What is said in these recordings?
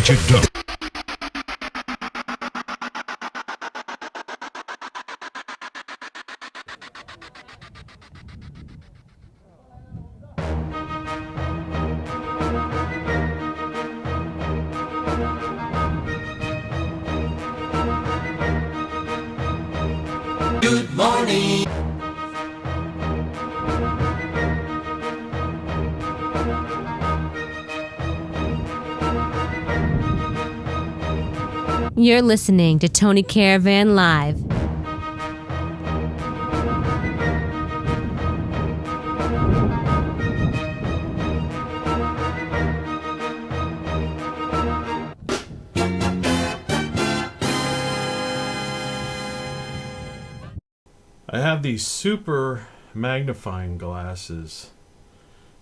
you don't. Good morning. You're listening to Tony Caravan Live. I have these super magnifying glasses,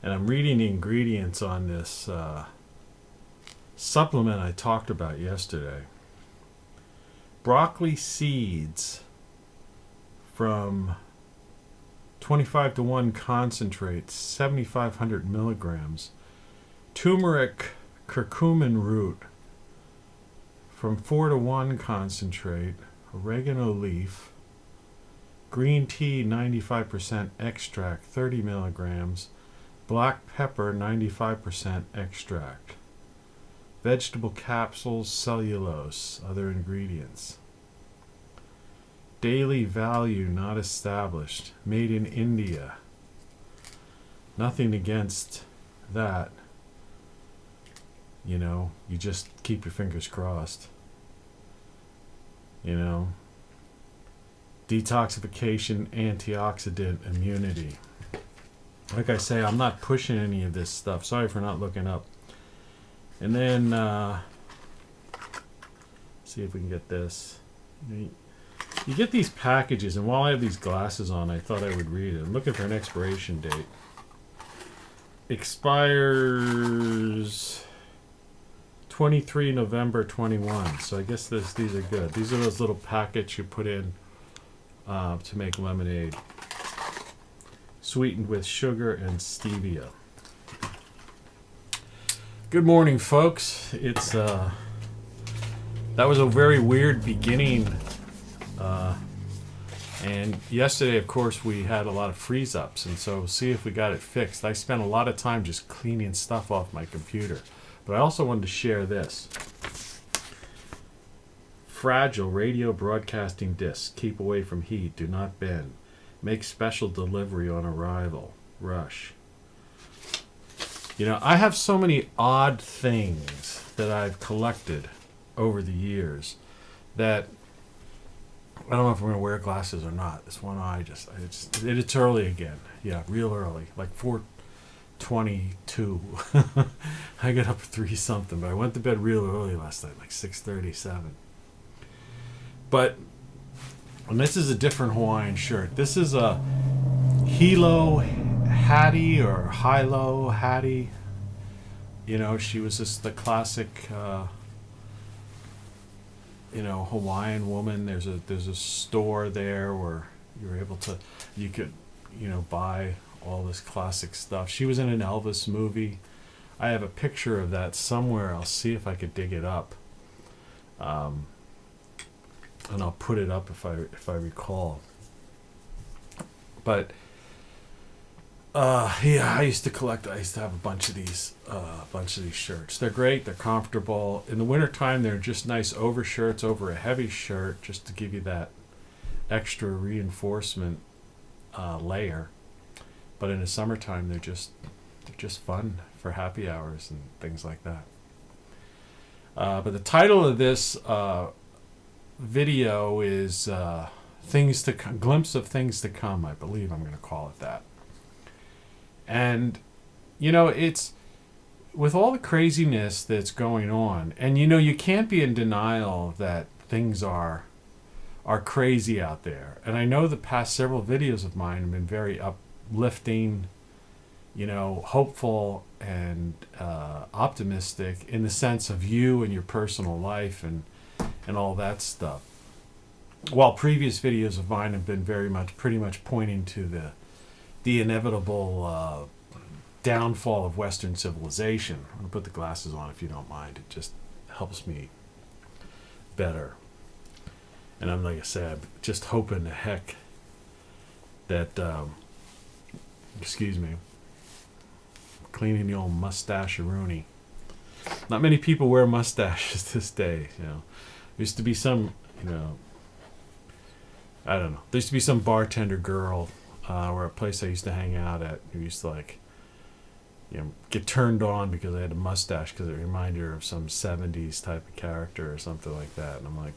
and I'm reading the ingredients on this supplement I talked about yesterday. Broccoli seeds from 25-to-1 concentrate, 7,500 milligrams. Turmeric curcumin root from 4-to-1 concentrate. Oregano leaf. Green tea 95% extract, 30 milligrams. Black pepper 95% extract. Vegetable capsules, cellulose, other ingredients. Daily value not established, made in India. Nothing against that. You know, you just keep your fingers crossed. You know, detoxification, antioxidant, immunity. Like I say, I'm not pushing any of this stuff. Sorry for not looking up. And then, see if we can get this. You get these packages, and while I have these glasses on, I thought I would read it. I'm looking for an expiration date. Expires 23 November 21. So I guess these are good. These are those little packets you put in to make lemonade. Sweetened with sugar and stevia. Good morning, folks. It's that was a very weird beginning. And yesterday, of course, we had a lot of freeze-ups, and so see if we got it fixed. I spent a lot of time just cleaning stuff off my computer. But I also wanted to share this. Fragile radio broadcasting disc. Keep away from heat. Do not bend. Make special delivery on arrival. Rush. You know, I have so many odd things that I've collected over the years that I don't know if I'm going to wear glasses or not. This one eye it's early again. Yeah, real early. Like 4:22. I got up at 3 something, but I went to bed real early last night, like 6:37. But, and this is a different Hawaiian shirt. This is a Hilo Hattie or Hilo Hattie. You know, she was just the classic, Hawaiian woman. There's a store there where you could buy all this classic stuff. She was in an Elvis movie. I have a picture of that somewhere. I'll see if I could dig it up. And I'll put it up if I recall. But I used to have a bunch of these shirts. They're great. They're comfortable. In the wintertime, they're just nice overshirts over a heavy shirt, just to give you that extra reinforcement layer. But in the summertime, they're just fun for happy hours and things like that. But the title of this video is "Things to Come," Glimpse of Things to Come. I believe I'm going to call it that. And it's with all the craziness that's going on, and you can't be in denial that things are crazy out there. And I know the past several videos of mine have been very uplifting, hopeful and optimistic in the sense of you and your personal life and all that stuff. While previous videos of mine have been pretty much pointing to the inevitable downfall of Western civilization. I'm going to put the glasses on if you don't mind. It just helps me better. And I'm, like I said, just hoping the heck that, excuse me, cleaning the old mustache-a-rooney. Not many people wear mustaches this day, you know. There used to be some, you know, I don't know. There used to be some bartender girl, or a place I used to hang out at, who used to, like, you know, get turned on because I had a mustache because it reminded her of some 70s type of character or something like that. And I'm like,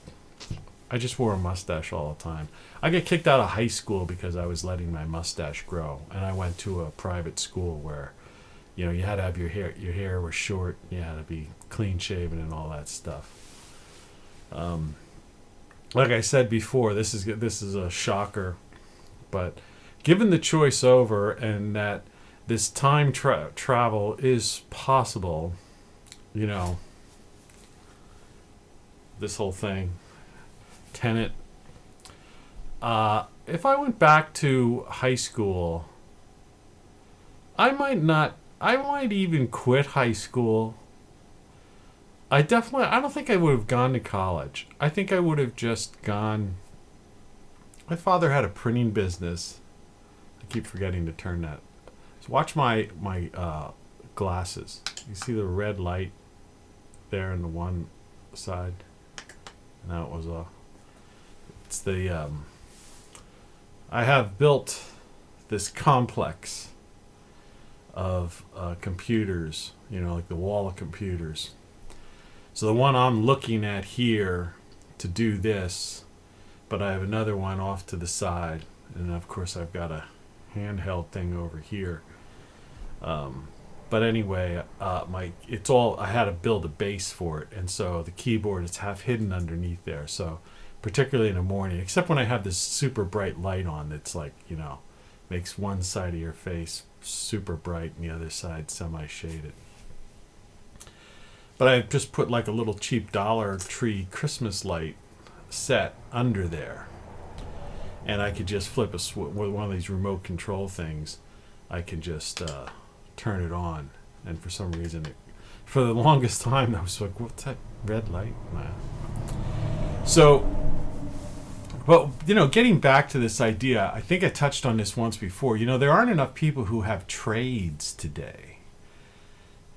I just wore a mustache all the time. I got kicked out of high school because I was letting my mustache grow. And I went to a private school where, you know, you had to have your hair was short, you had to be clean shaven and all that stuff. Like I said before, this is a shocker, but given the choice over and that this time travel is possible, you know, this whole thing, Tenet. If I went back to high school, I might even quit high school. I don't think I would have gone to college. I think I would have just gone. My father had a printing business. I keep forgetting to turn that. So watch my glasses. You see the red light there on the one side? Now it was off. It's the I have built this complex of computers, you know, like the wall of computers. So the one I'm looking at here to do this, but I have another one off to the side, and of course I've got a handheld thing over here. But anyway, I had to build a base for it, and so the keyboard is half hidden underneath there. So particularly in the morning, except when I have this super bright light on, that's like, you know, makes one side of your face super bright and the other side semi-shaded. But I just put like a little cheap Dollar Tree Christmas light set under there, and I could just flip with one of these remote control things. I can just turn it on, and for some reason, for the longest time, I was like, "What's that red light?" So, but you know, getting back to this idea, I think I touched on this once before. You know, there aren't enough people who have trades today.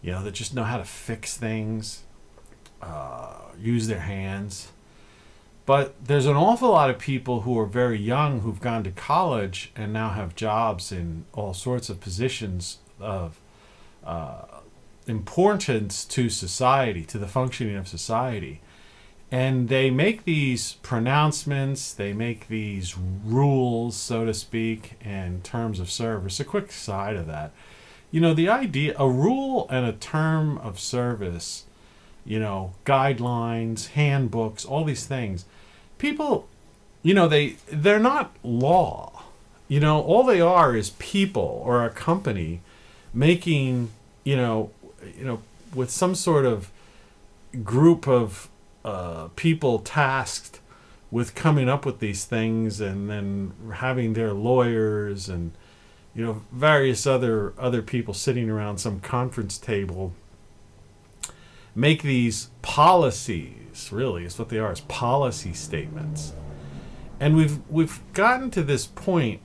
You know, that just know how to fix things, use their hands. But there's an awful lot of people who are very young who've gone to college and now have jobs in all sorts of positions of importance to society, to the functioning of society. And they make these pronouncements, they make these rules, so to speak, and terms of service. A quick side of that. You know, the idea, a rule and a term of service, you know, guidelines, handbooks, all these things, people, you know, they're not law. You know, all they are is people or a company making, you know, with some sort of group of people tasked with coming up with these things and then having their lawyers and, you know, various other people sitting around some conference table make these policies. Really, is what they are, is policy statements. And we've gotten to this point,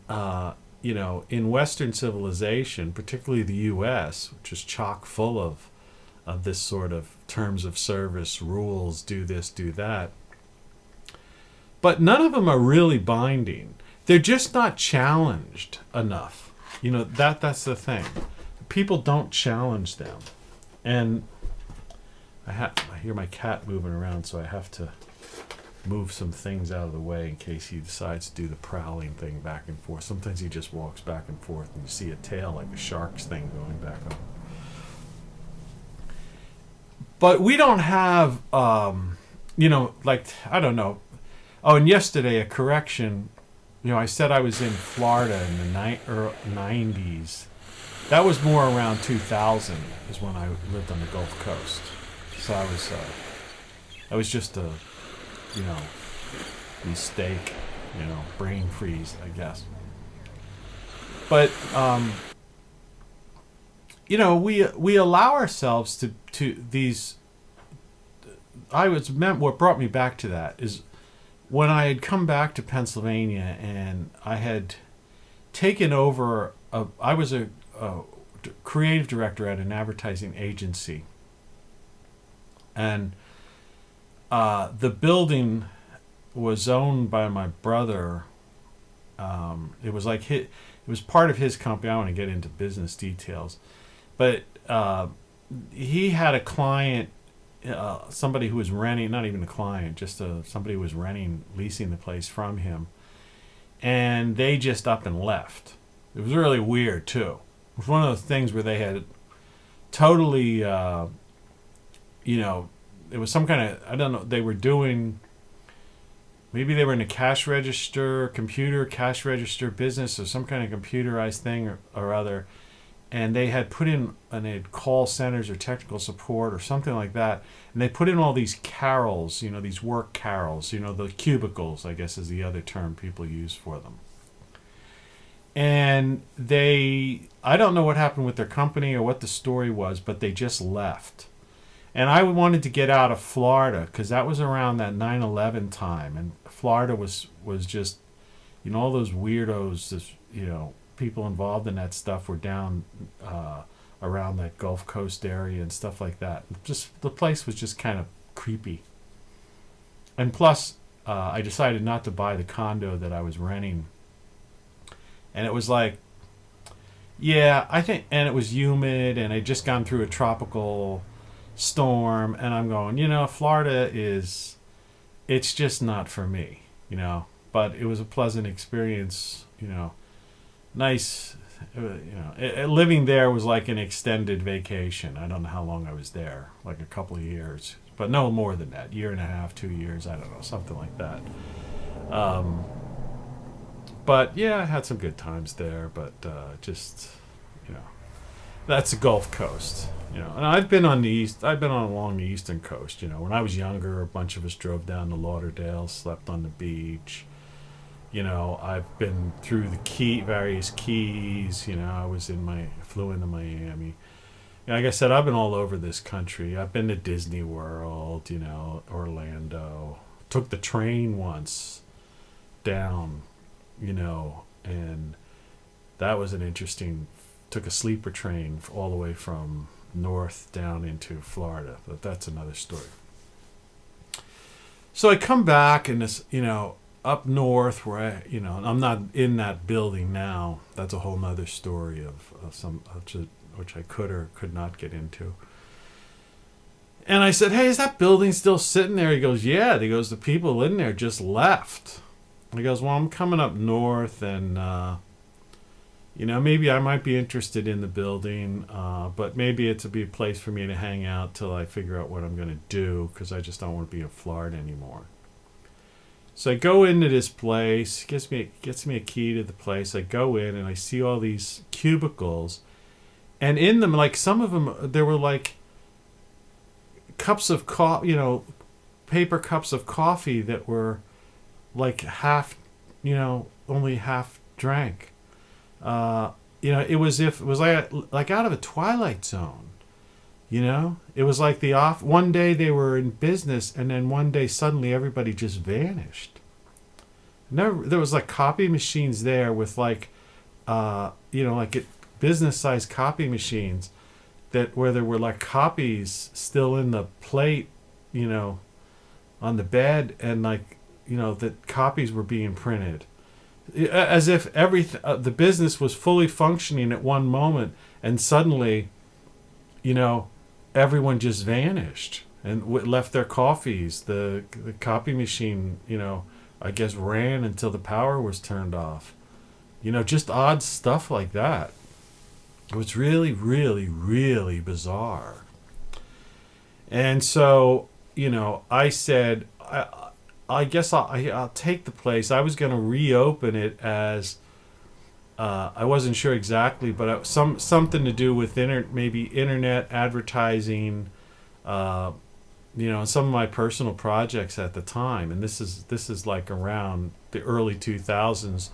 you know, in Western civilization, particularly the U.S., which is chock full of this sort of terms of service, rules, do this, do that. But none of them are really binding. They're just not challenged enough. You know, that's the thing. People don't challenge them. And I hear my cat moving around, so I have to move some things out of the way in case he decides to do the prowling thing back and forth. Sometimes he just walks back and forth and you see a tail like the shark's thing going back up. But we don't have, you know, like, I don't know. Oh, and yesterday, a correction. You know, I said I was in Florida in the 90s. That was more around 2000 is when I lived on the Gulf Coast. So I was just a, you know, mistake, you know, brain freeze, I guess. But, you know, we allow ourselves to these what brought me back to that is when I had come back to Pennsylvania and I had taken over. I was a creative director at an advertising agency, and the building was owned by my brother. It was like it was part of his company. I don't want to get into business details, but he had a client, somebody who was renting, not even a client, just somebody who was leasing the place from him, and they just up and left. It was really weird too. It was one of those things where they had totally, it was some kind of, I don't know, they were doing, maybe they were in a computer cash register business or some kind of computerized thing or other. And they had put in, and they had call centers or technical support or something like that. And they put in all these carols, these work carols, the cubicles, I guess is the other term people use for them. And I don't know what happened with their company or what the story was, but they just left. And I wanted to get out of Florida because that was around that 9/11 time. And Florida was just, all those weirdos, people involved in that stuff were down around that Gulf Coast area and stuff like that. Just the place was just kind of creepy. And plus, I decided not to buy the condo that I was renting. And it was like, and it was humid, and I'd just gone through a tropical storm, and I'm going, Florida it's just not for me, But it was a pleasant experience, nice, living there was like an extended vacation. I don't know how long I was there, like a couple of years, but no more than that, year and a half, 2 years, I don't know, something like that. But yeah, I had some good times there, but just, that's the Gulf Coast, and I've been along the eastern coast, when I was younger, a bunch of us drove down to Lauderdale, slept on the beach. I've been through the various keys. Flew into Miami. Like I said, I've been all over this country. I've been to Disney World, Orlando. Took the train once down, and that was an interesting. Took a sleeper train all the way from north down into Florida, but that's another story. So I come back and this, up north where I'm not in that building now. That's a whole nother story of which I could or could not get into. And I said, "Hey, is that building still sitting there?" He goes, "Yeah." He goes, "The people in there just left." He goes, "Well, I'm coming up north and maybe I might be interested in the building, but maybe it's be a place for me to hang out till I figure out what I'm going to do because I just don't want to be in Florida anymore." So I go into this place, gets me a key to the place. I go in and I see all these cubicles, and in them, like some of them, there were like cups of paper cups of coffee that were like half, only half drank. It was like out of a Twilight Zone. It was like one day they were in business, and then one day suddenly everybody just vanished. There was like copy machines there with like business-sized copy machines where there were like copies still in the plate, on the bed, and like, that copies were being printed. As if the business was fully functioning at one moment, and suddenly, everyone just vanished and left their coffees. The copy machine, I guess ran until the power was turned off. Just odd stuff like that. It was really, really, really bizarre. And so, I said, I guess I'll take the place. I was going to reopen it as I wasn't sure exactly, but something to do with maybe internet advertising, and some of my personal projects at the time. And this is like around the early 2000s,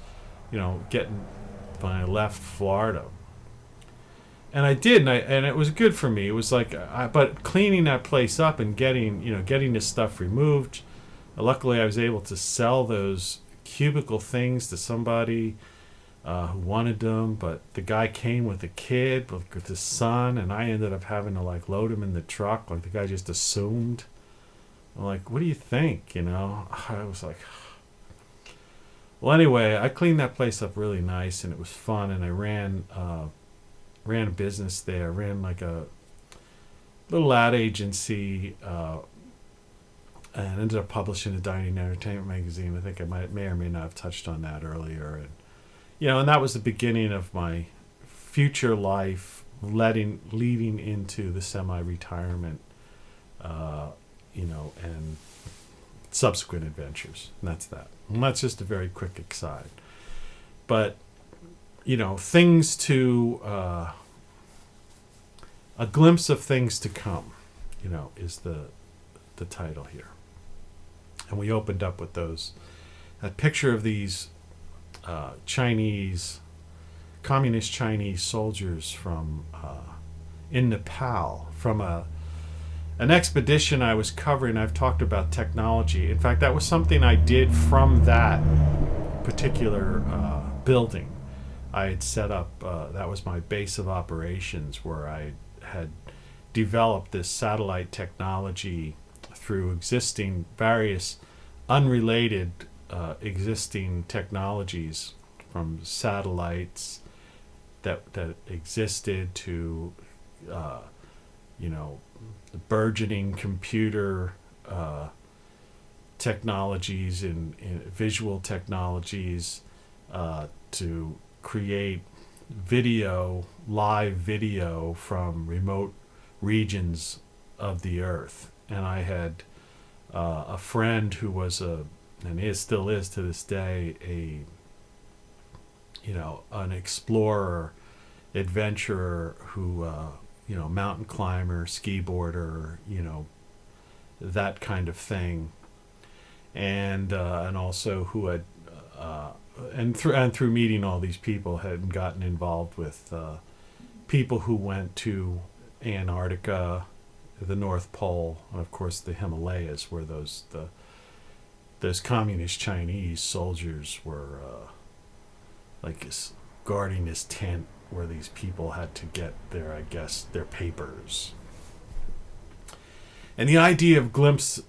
when I left Florida. and I did, and it was good for me. It was like, but cleaning that place up and getting this stuff removed. Luckily, I was able to sell those cubicle things to somebody who wanted them. But the guy came with a kid, with his son, and I ended up having to like load him in the truck. Like the guy just assumed. I'm like, what do you think? I was like. Well, anyway, I cleaned that place up really nice, and it was fun. And I ran a business there. Ran like a little ad agency, and ended up publishing a dining and entertainment magazine. I think I may or may not have touched on that earlier. And and that was the beginning of my future life, leading into the semi-retirement, and subsequent adventures. And that's that. And that's just a very quick aside. But, things to, a glimpse of things to come, is the title here. And we opened up with that picture of these communist Chinese soldiers from in Nepal, from an expedition I was covering. I've talked about technology. In fact, that was something I did from that particular building. I had set up, that was my base of operations, where I had developed this satellite technology through existing various unrelated existing technologies, from satellites that existed to the burgeoning computer technologies and visual technologies to create live video from remote regions of the earth. And I had a friend who was still is to this day, an explorer, adventurer who, mountain climber, ski boarder, that kind of thing. And also who had, and through meeting all these people, had gotten involved with people who went to Antarctica, the North Pole, and of course the Himalayas, where those communist Chinese soldiers were guarding this tent where these people had to get their papers. And the idea of glimpse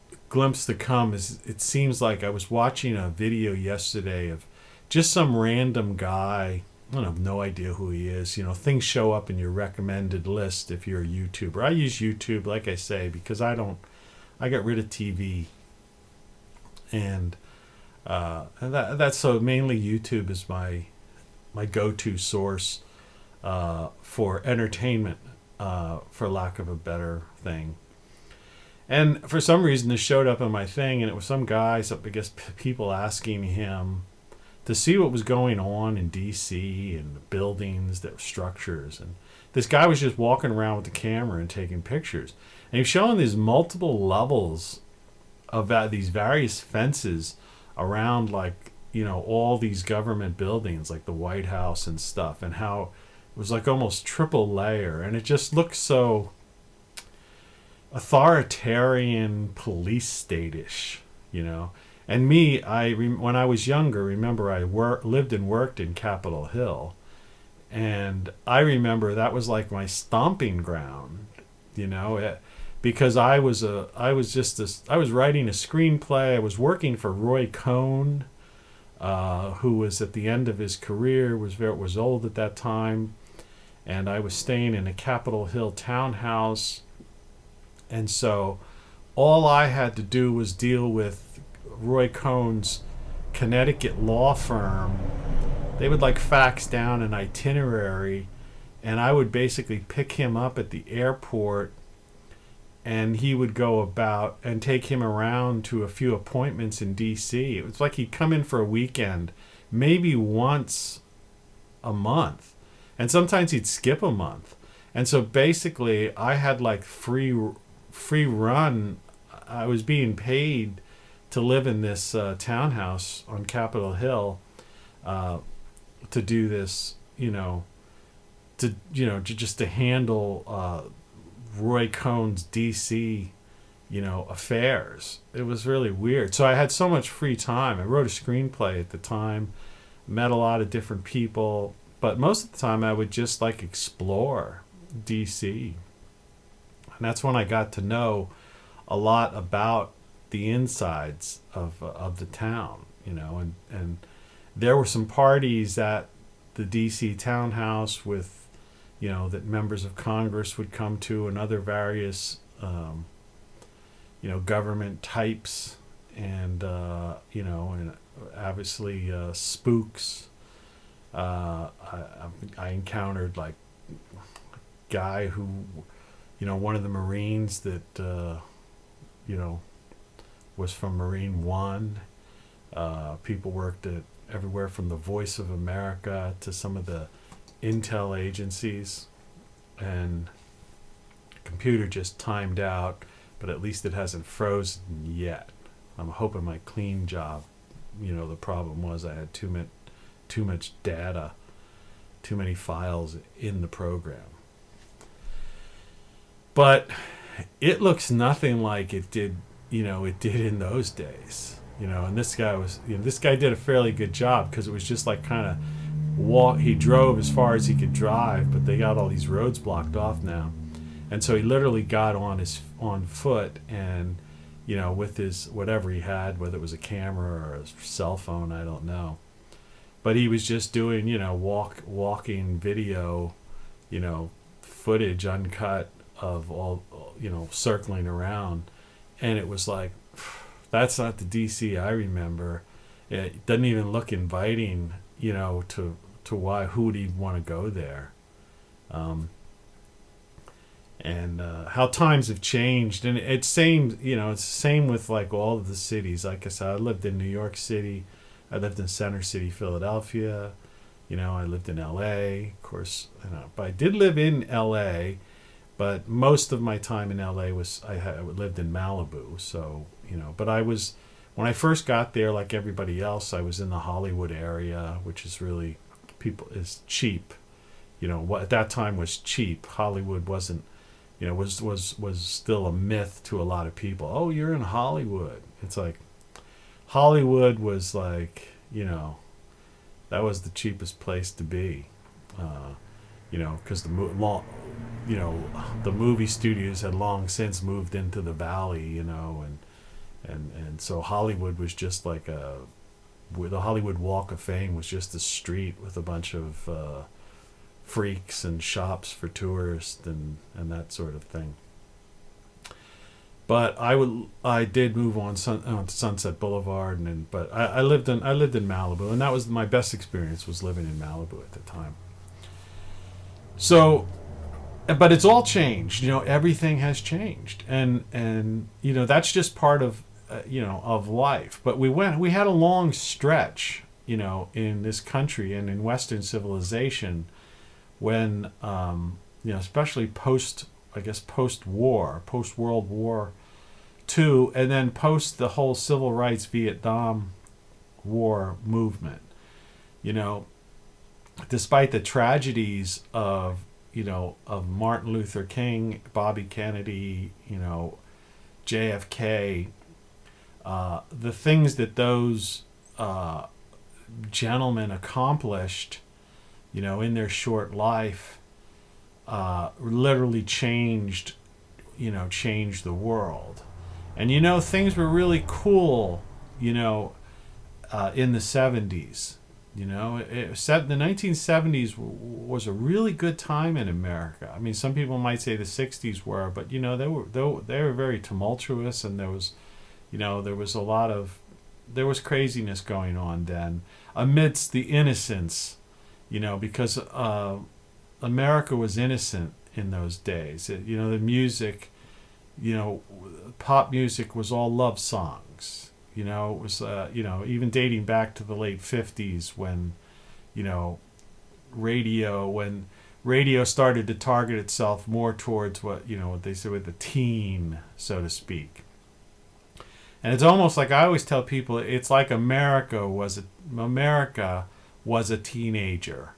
to come is, it seems like I was watching a video yesterday of just some random guy. I have no idea who he is. Things show up in your recommended list if you're a YouTuber. I use YouTube, like I say, because I got rid of TV. And that's so mainly YouTube is my go-to source for entertainment, for lack of a better thing. And for some reason, this showed up on my thing, and it was some guys, I guess, people asking him to see what was going on in D.C. and the buildings, their structures. And this guy was just walking around with the camera and taking pictures. And he was showing these multiple levels of these various fences around, all these government buildings, like the White House and stuff, and how it was like almost triple layer. And it just looked so authoritarian, police state-ish, And me, when I was younger, remember I lived and worked in Capitol Hill, and I remember that was like my stomping ground, because I was writing a screenplay. I was working for Roy Cohn, who was at the end of his career, was old at that time, and I was staying in a Capitol Hill townhouse, and so all I had to do was deal with Roy Cohn's Connecticut law firm. They would fax down an itinerary, and I would basically pick him up at the airport, and he would go about and take him around to a few appointments in D.C. It was like he'd come in for a weekend, maybe once a month, and sometimes he'd skip a month. And so basically I had free run. I was being paid to live in this townhouse on Capitol Hill, to do this, just to handle Roy Cohn's DC, affairs. It was really weird. So I had so much free time. I wrote a screenplay at the time, met a lot of different people, but most of the time I would just like explore DC. And that's when I got to know a lot about the insides of the town, and there were some parties at the DC townhouse with, that members of Congress would come to, and other various, government types, and and obviously spooks. I encountered like a guy who, one of the Marines that, was from Marine One. People worked at everywhere from the Voice of America to some of the intel agencies, and the computer just timed out, but at least it hasn't frozen yet. I'm hoping my clean job, the problem was I had too much data, too many files in the program. But it looks nothing like it did, it did in those days. And this guy did a fairly good job, because it was just like kind of he drove as far as he could drive, but they got all these roads blocked off now. And so he literally got on foot, and with his whatever he had, whether it was a camera or a cell phone, I don't know, but he was just doing walking video, footage uncut of all, circling around. And it was like, that's not the DC I remember. It doesn't even look inviting, to why, who would even want to go there? And how times have changed. And it's it's the same with like all of the cities. Like I said, I lived in New York City. I lived in Center City, Philadelphia. I lived in LA, of course, but I did live in LA, but most of my time in LA was, I lived in Malibu. So, but when I first got there, like everybody else, I was in the Hollywood area, which is really, is cheap. What at that time was cheap. Hollywood wasn't, was still a myth to a lot of people. Oh, you're in Hollywood. It's like, Hollywood was like, that was the cheapest place to be, because the movie studios had long since moved into the valley, and so Hollywood was just like the Hollywood Walk of Fame was just a street with a bunch of freaks and shops for tourists and that sort of thing. But I did move on Sunset Boulevard, but I lived in Malibu, and that was my best experience, was living in Malibu at the time. So, but it's all changed. Everything has changed, and that's just part of of life. But we had a long stretch, in this country and in Western civilization, when especially post World War II, and then post the whole civil rights Vietnam War movement. Despite the tragedies of Martin Luther King, Bobby Kennedy, JFK, the things that those gentlemen accomplished, in their short life, literally changed the world. And things were really cool, in the 70s. The 1970s was a really good time in America. I mean, some people might say the 60s were, but they were very tumultuous, and there was craziness going on then, amidst the innocence, because America was innocent in those days. The music, pop music was all love songs. It was, even dating back to the late 50s when, radio started to target itself more towards what they say with the teen, so to speak. And it's almost like, I always tell people, it's like America was a teenager,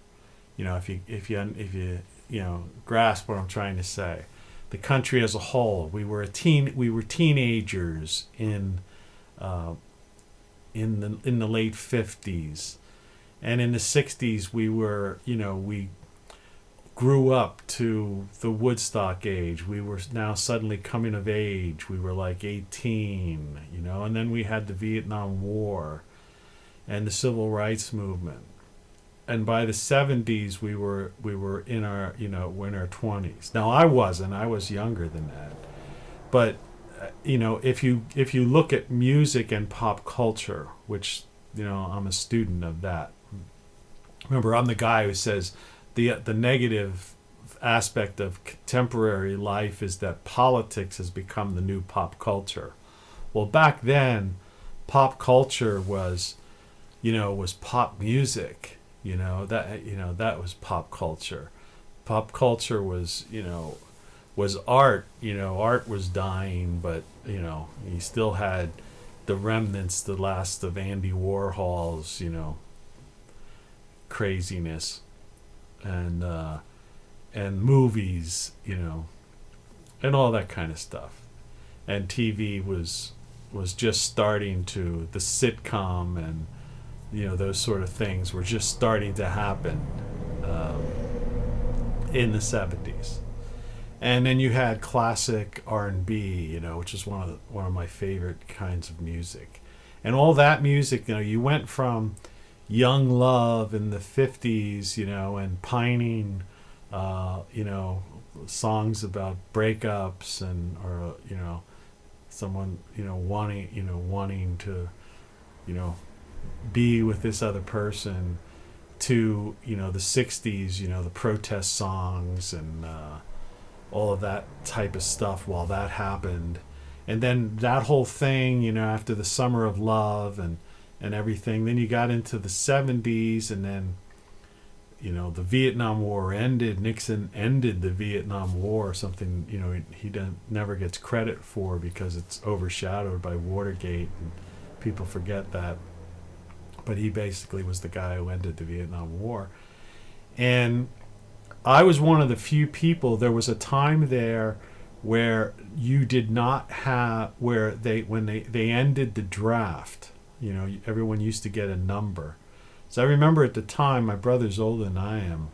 if you grasp what I'm trying to say. The country as a whole, we were teenagers in the late 50s, and in the 60s we grew up to the Woodstock age. We were now suddenly coming of age. We were like 18, and then we had the Vietnam War and the Civil Rights Movement. And by the 70s, we were in our we're in our 20s. Now I wasn't. I was younger than that. But if you look at music and pop culture, which I'm a student of that. Remember, I'm the guy who says the negative aspect of contemporary life is that politics has become the new pop culture. Well, back then, pop culture was pop music. That was pop culture. Pop culture was art. Art was dying, but you still had the remnants, the last of Andy Warhol's craziness, and movies, and all that kind of stuff. And TV was just starting to, the sitcom and those sort of things were just starting to happen in the 70s. And then you had classic R&B, which is one of my favorite kinds of music. And all that music, you went from Young Love in the 50s, and pining, songs about breakups or someone, wanting to, be with this other person, to, the 60s, the protest songs and all of that type of stuff while that happened. And then that whole thing, after the Summer of Love and everything, then you got into the 70s, and then the Vietnam War ended. Nixon ended the Vietnam War, something he never gets credit for because it's overshadowed by Watergate, and people forget that. But he basically was the guy who ended the Vietnam War. And I was one of the few people. There was a time there where you did not have, when they ended the draft, everyone used to get a number. So I remember at the time, my brother's older than I am,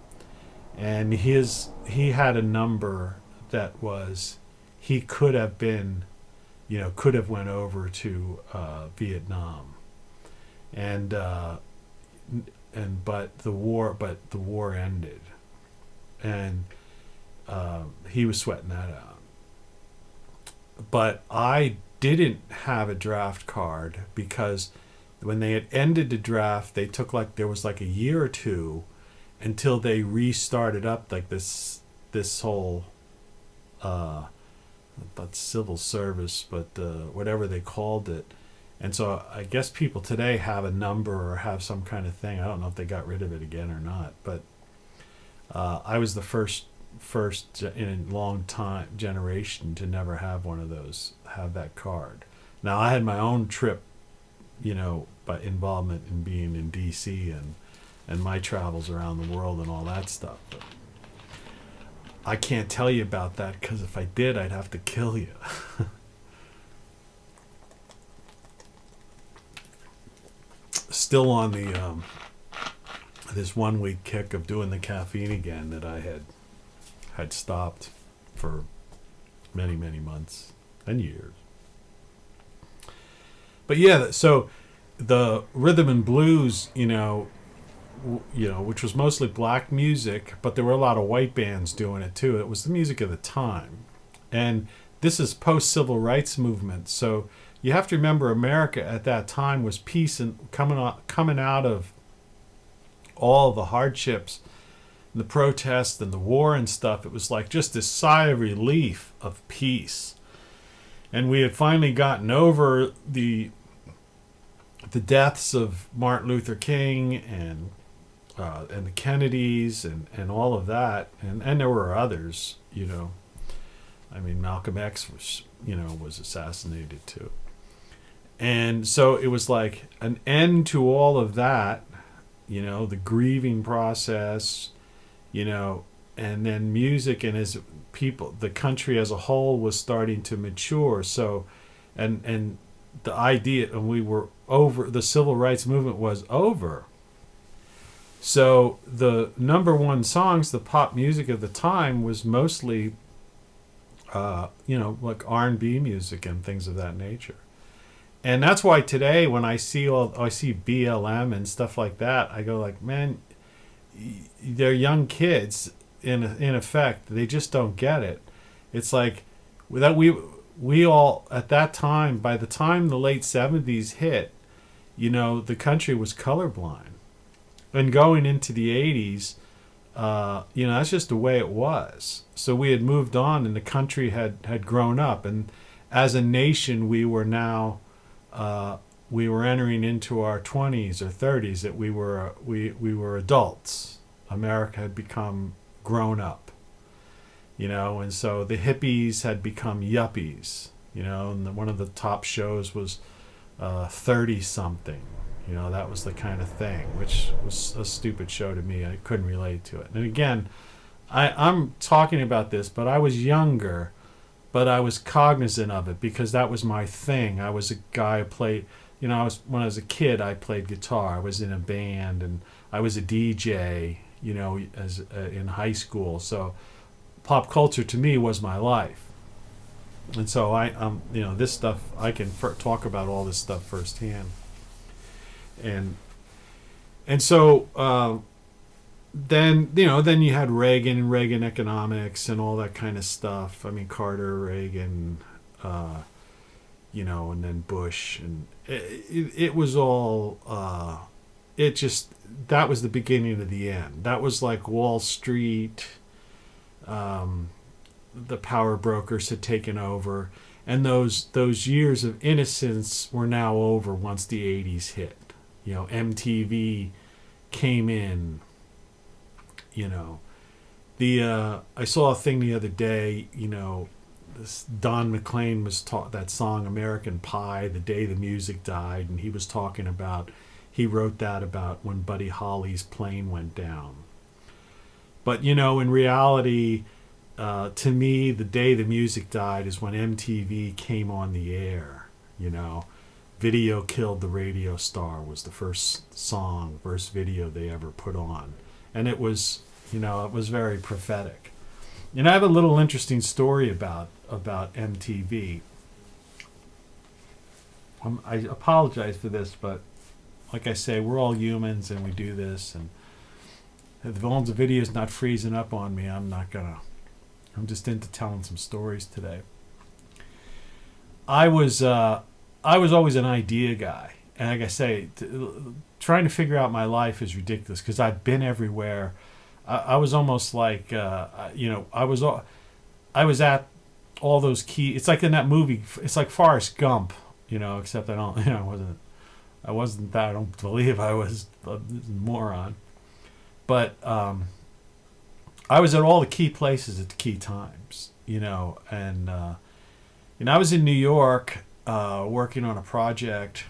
and he had a number that was, he could have been, could have went over to Vietnam. But the war ended, and he was sweating that out. But I didn't have a draft card because when they had ended the draft, they took there was a year or two until they restarted up this whole not civil service, but whatever they called it. And so I guess people today have a number or have some kind of thing. I don't know if they got rid of it again or not. But I was the first in a long time generation to never have one of those, have that card. Now I had my own trip, by involvement in being in D.C. and my travels around the world and all that stuff. But I can't tell you about that because if I did, I'd have to kill you. Still on the this 1 week kick of doing the caffeine again that I had stopped for many months and years. But yeah, so the rhythm and blues, which was mostly black music, but there were a lot of white bands doing it too. It was the music of the time, and this is post-civil rights movement, so. You have to remember, America at that time was peace and coming out of all the hardships, and the protests and the war and stuff. It was like just this sigh of relief of peace, and we had finally gotten over the deaths of Martin Luther King and the Kennedys and all of that, and there were others. I mean, Malcolm X was assassinated too. And so it was like an end to all of that, the grieving process, you know, and then music and as people, the country as a whole was starting to mature. So, and the idea, and we were over, the civil rights movement was over. So the number one songs, the pop music of the time was mostly, you know, like R&B music and things of that nature. And that's why today when I see BLM and stuff like that, I go like, man, they're young kids in effect. They just don't get it. It's like that we all at that time, by the time the late 70s hit, you know, the country was colorblind. And going into the 80s, you know, that's just the way it was. So we had moved on and the country had grown up. And as a nation, we were now, we were entering into our 20s or 30s, that we were adults. America had become grown up, you know, and so the hippies had become yuppies, you know, and one of the top shows was 30-something. You know, that was the kind of thing, which was a stupid show to me. I couldn't relate to it. And again, I'm talking about this, but I was younger, but I was cognizant of it because that was my thing. I was a guy who played, you know, when I was a kid, I played guitar. I was in a band, and I was a DJ, you know, as in high school. So pop culture to me was my life. And so you know, this stuff, I can talk about all this stuff firsthand. And so then, you know, then you had Reagan and Reagan economics and all that kind of stuff. I mean, Carter, Reagan, you know, and then Bush, and it was all, it just, that was the beginning of the end. That was like Wall Street, the power brokers had taken over, and those years of innocence were now over once the 80s hit. You know, MTV came in, you know. I saw a thing the other day, you know, this Don McLean was taught that song American Pie, The Day the Music Died, and he was talking about, he wrote that about when Buddy Holly's plane went down. But, you know, in reality, to me, the day the music died is when MTV came on the air, you know. Video Killed the Radio Star was the first video they ever put on. And it was, you know, it was very prophetic. And I have a little interesting story about MTV. I apologize for this, but like I say, we're all humans and we do this. And if the video's not freezing up on me, I'm just into telling some stories today. I was always an idea guy. And like I say, trying to figure out my life is ridiculous because I've been everywhere. I was almost like, you know, I was at all those key. It's like in that movie. It's like Forrest Gump, you know. Except I don't, you know, I wasn't that. I don't believe I was a moron. But I was at all the key places at the key times, you know. And you know, I was in New York working on a project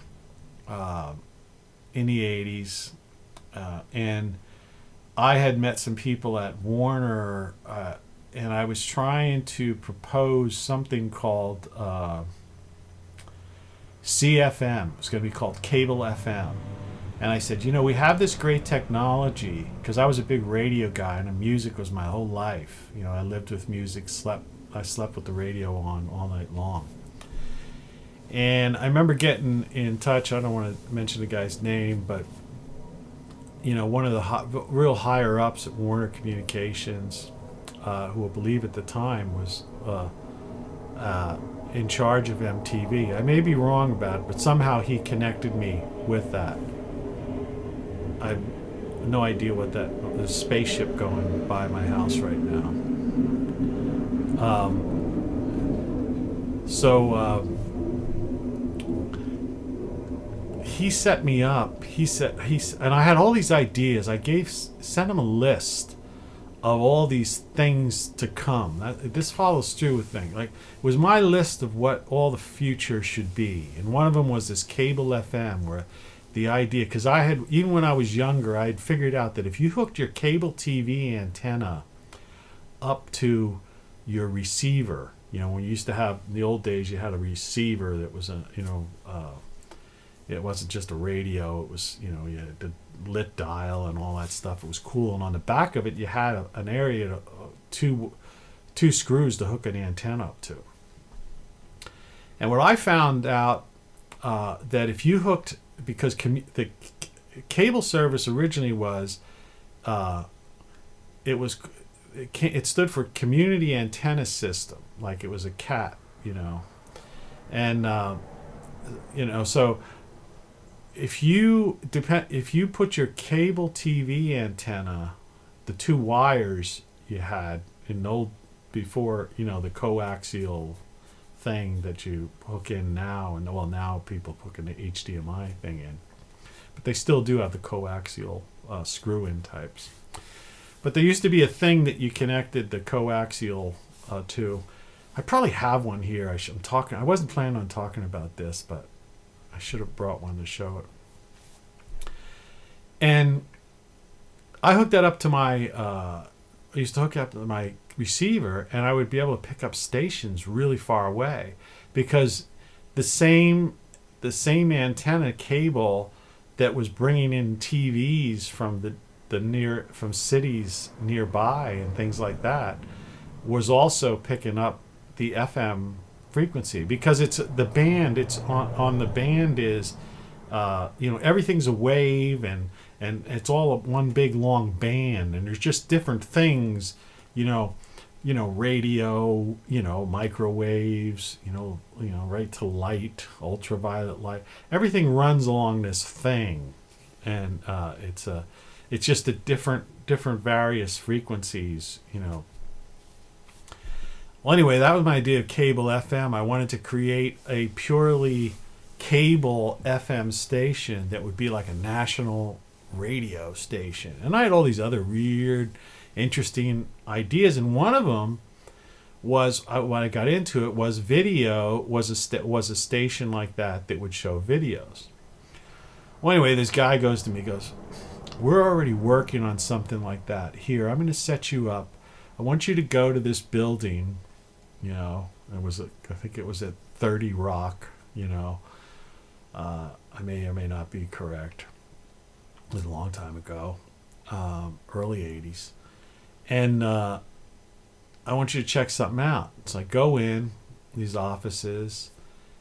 in the 80s, and I had met some people at Warner, and I was trying to propose something called CFM. It was going to be called Cable FM. And I said, you know, we have this great technology, because I was a big radio guy, and music was my whole life. You know, I lived with music, I slept with the radio on all night long. And I remember getting in touch, I don't want to mention the guy's name, but, you know, one of the real higher ups at Warner Communications, who I believe at the time was in charge of MTV. I may be wrong about it, but somehow he connected me with that. I have no idea what that, there's a spaceship going by my house right now. He set me up. And I had all these ideas. I sent him a list of all these things to come. This follows through with things. Like, it was my list of what all the future should be. And one of them was this Cable FM, where the idea, because I had, even when I was younger, I had figured out that if you hooked your cable TV antenna up to your receiver, when you used to have, in the old days, you had a receiver that was it wasn't just a radio, it was, you had the lit dial and all that stuff. It was cool. And on the back of it, you had an area, two screws to hook an antenna up to. And what I found out, that if you hooked, because the cable service originally was, it stood for Community Antenna System, like it was a CAT, and so if you put your cable TV antenna, the two wires you had in before, the coaxial thing that you hook in now, and now people hook an HDMI thing in, but they still do have the coaxial screw-in types. But there used to be a thing that you connected the coaxial to. I probably have one here. I wasn't planning on talking about this, but I should have brought one to show it. And I hooked that up to my. I used to hook up to my receiver, and I would be able to pick up stations really far away, because the same antenna cable that was bringing in TVs from from cities nearby and things like that was also picking up the FM frequency, because it's the band. It's on the band is, everything's a wave, and it's all one big long band, and there's just different things, radio, microwaves, right to light, ultraviolet light. Everything runs along this thing, and it's just a different various frequencies, Well, anyway, that was my idea of cable FM. I wanted to create a purely cable FM station that would be like a national radio station. And I had all these other weird, interesting ideas, and one of them was, when I got into it, was video was a station like that would show videos. Well, anyway, this guy goes to me, goes, "We're already working on something like that. Here, I'm going to set you up. I want you to go to this building." I think it was at 30 Rock. I may or may not be correct. It was a long time ago, early 80s. And I want you to check something out. So I go in these offices,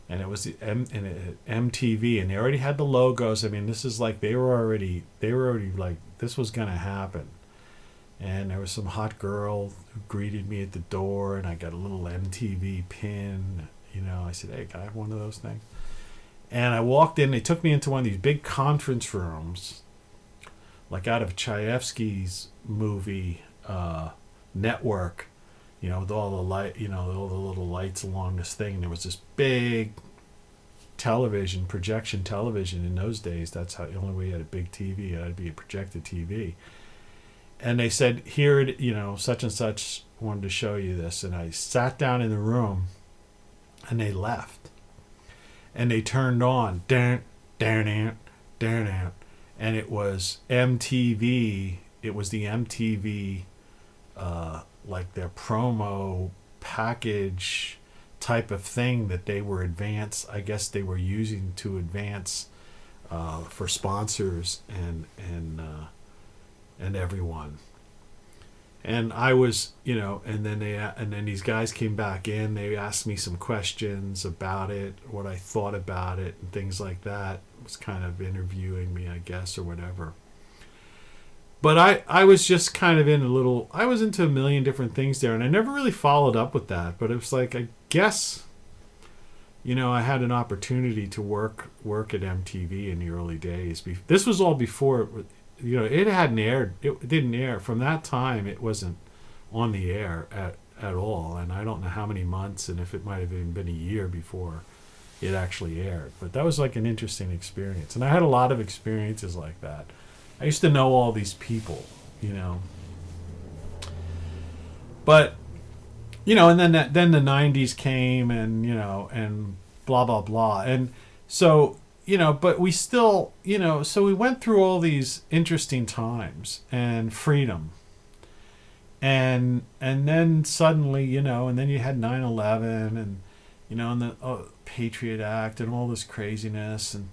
and it was MTV, and they already had the logos. I mean, this is like they were already like, this was going to happen. And there was some hot girl who greeted me at the door, and I got a little MTV pin. I said, "Hey, can I have one of those things?" And I walked in. They took me into one of these big conference rooms, like out of Chayefsky's movie Network, with all the light, all the little lights along this thing. And there was this big projection television in those days. That's the only way you had a big TV. It had to be a projected TV. And they said, "Here, such and such wanted to show you this." And I sat down in the room, and they left. And they turned on, and it was MTV. It was the MTV, like their promo package type of thing that they were I guess they were using to advance for sponsors and everyone. And I was, and then these guys came back in. They asked me some questions about it, what I thought about it, and things like that. It was kind of interviewing me, I guess, or whatever. But I was just kind of I was into a million different things there, and I never really followed up with that. But it was like, I guess, I had an opportunity to work at MTV in the early days. This was all before it hadn't aired. It didn't air. From that time, it wasn't on the air at all. And I don't know how many months, and if it might have even been a year before it actually aired. But that was like an interesting experience. And I had a lot of experiences like that. I used to know all these people, But, and then the 90s came, and, and blah, blah, blah. And so but we still, so we went through all these interesting times and freedom. And then suddenly, and then you had 9/11 and the Patriot Act and all this craziness. And,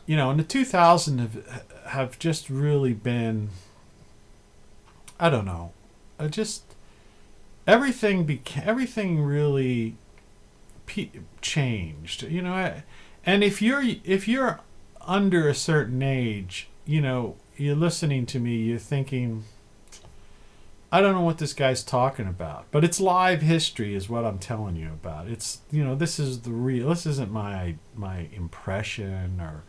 and the 2000s have just really been, I don't know, just everything really changed, and if you're under a certain age, you're listening to me, you're thinking, I don't know what this guy's talking about, but it's live history is what I'm telling you about. It's, this is this isn't my impression or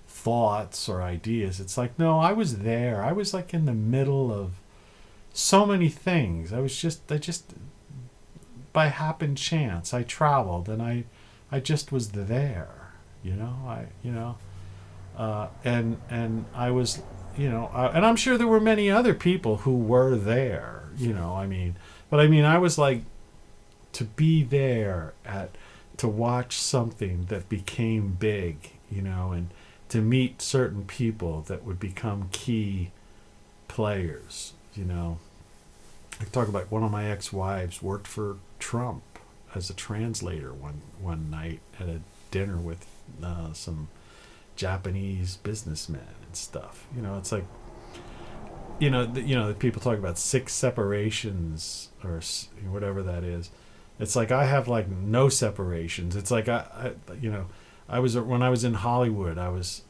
thoughts or ideas. It's like, no, I was there. I was like in the middle of so many things. I just by happen chance, I traveled and I just was there, and I was, and I'm sure there were many other people who were there, but I was like, to be there to watch something that became big, and to meet certain people that would become key players, I talk about one of my ex-wives worked for Trump as a translator one night at a dinner with some Japanese businessmen and stuff. It's like, the people talk about 6 separations or whatever that is. It's like I have like no separations. It's like I was, when I was in Hollywood, I was,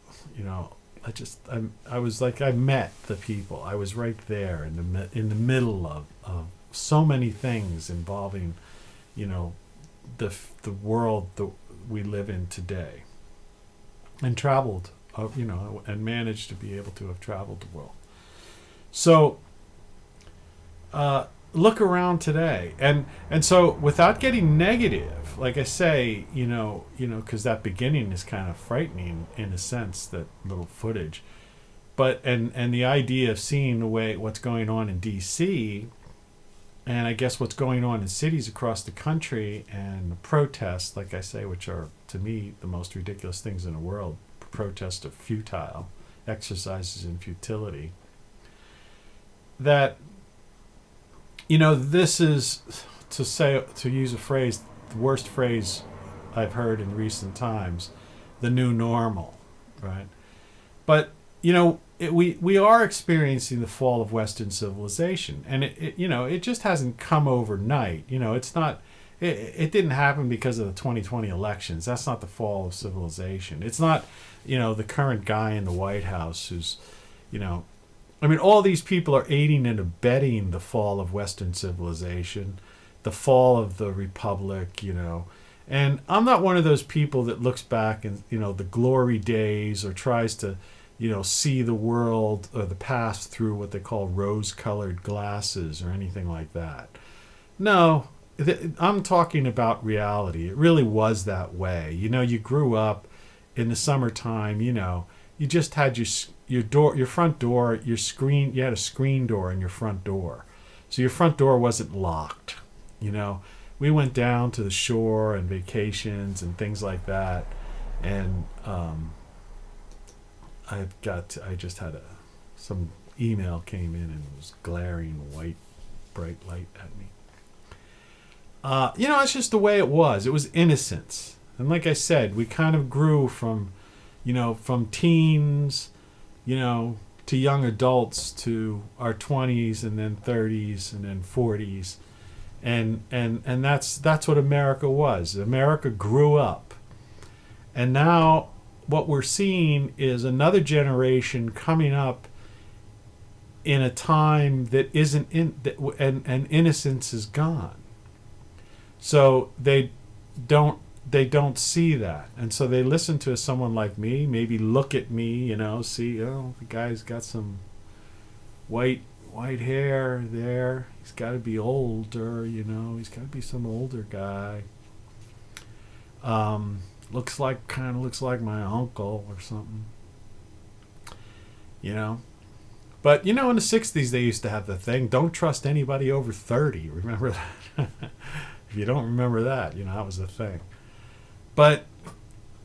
I was like, I met the people. I was right there in the middle of so many things involving, the world that we live in today, and traveled, and managed to be able to have traveled the world. So look around today, and so without getting negative, like I say, because that beginning is kind of frightening in a sense, that little footage, but and the idea of seeing what's going on in D.C. and I guess what's going on in cities across the country, and the protests, like I say, which are to me the most ridiculous things in the world. Protests are futile, exercises in futility. That, this is, to use a phrase, the worst phrase I've heard in recent times, the new normal, right? But, we are experiencing the fall of Western civilization, and it just hasn't come overnight. It's not, it didn't happen because of the 2020 elections. That's not the fall of civilization. It's not, the current guy in the White House who's, all these people are aiding and abetting the fall of Western civilization, the fall of the Republic, And I'm not one of those people that looks back and, the glory days, or tries to, see the world or the past through what they call rose-colored glasses or anything like that. No, I'm talking about reality. It really was that way. You grew up in the summertime, you just had your door, your front door, your screen, you had a screen door in your front door. So your front door wasn't locked. We went down to the shore and vacations and things like that. And I just had some email came in and it was glaring white, bright light at me. It's just the way it was. It was innocence. And like I said, we kind of grew from teens, to young adults, to our 20s and then 30s and then 40s. And that's what America was. America grew up. And now what we're seeing is another generation coming up in a time that isn't and innocence is gone. So they don't see that, and so they listen to someone like me, maybe look at me, see, the guy's got some white hair there, he's got to be older, he's got to be some older guy, looks like my uncle or something, but in the 60s they used to have the thing, don't trust anybody over 30. Remember that? If you don't remember that, that was the thing. But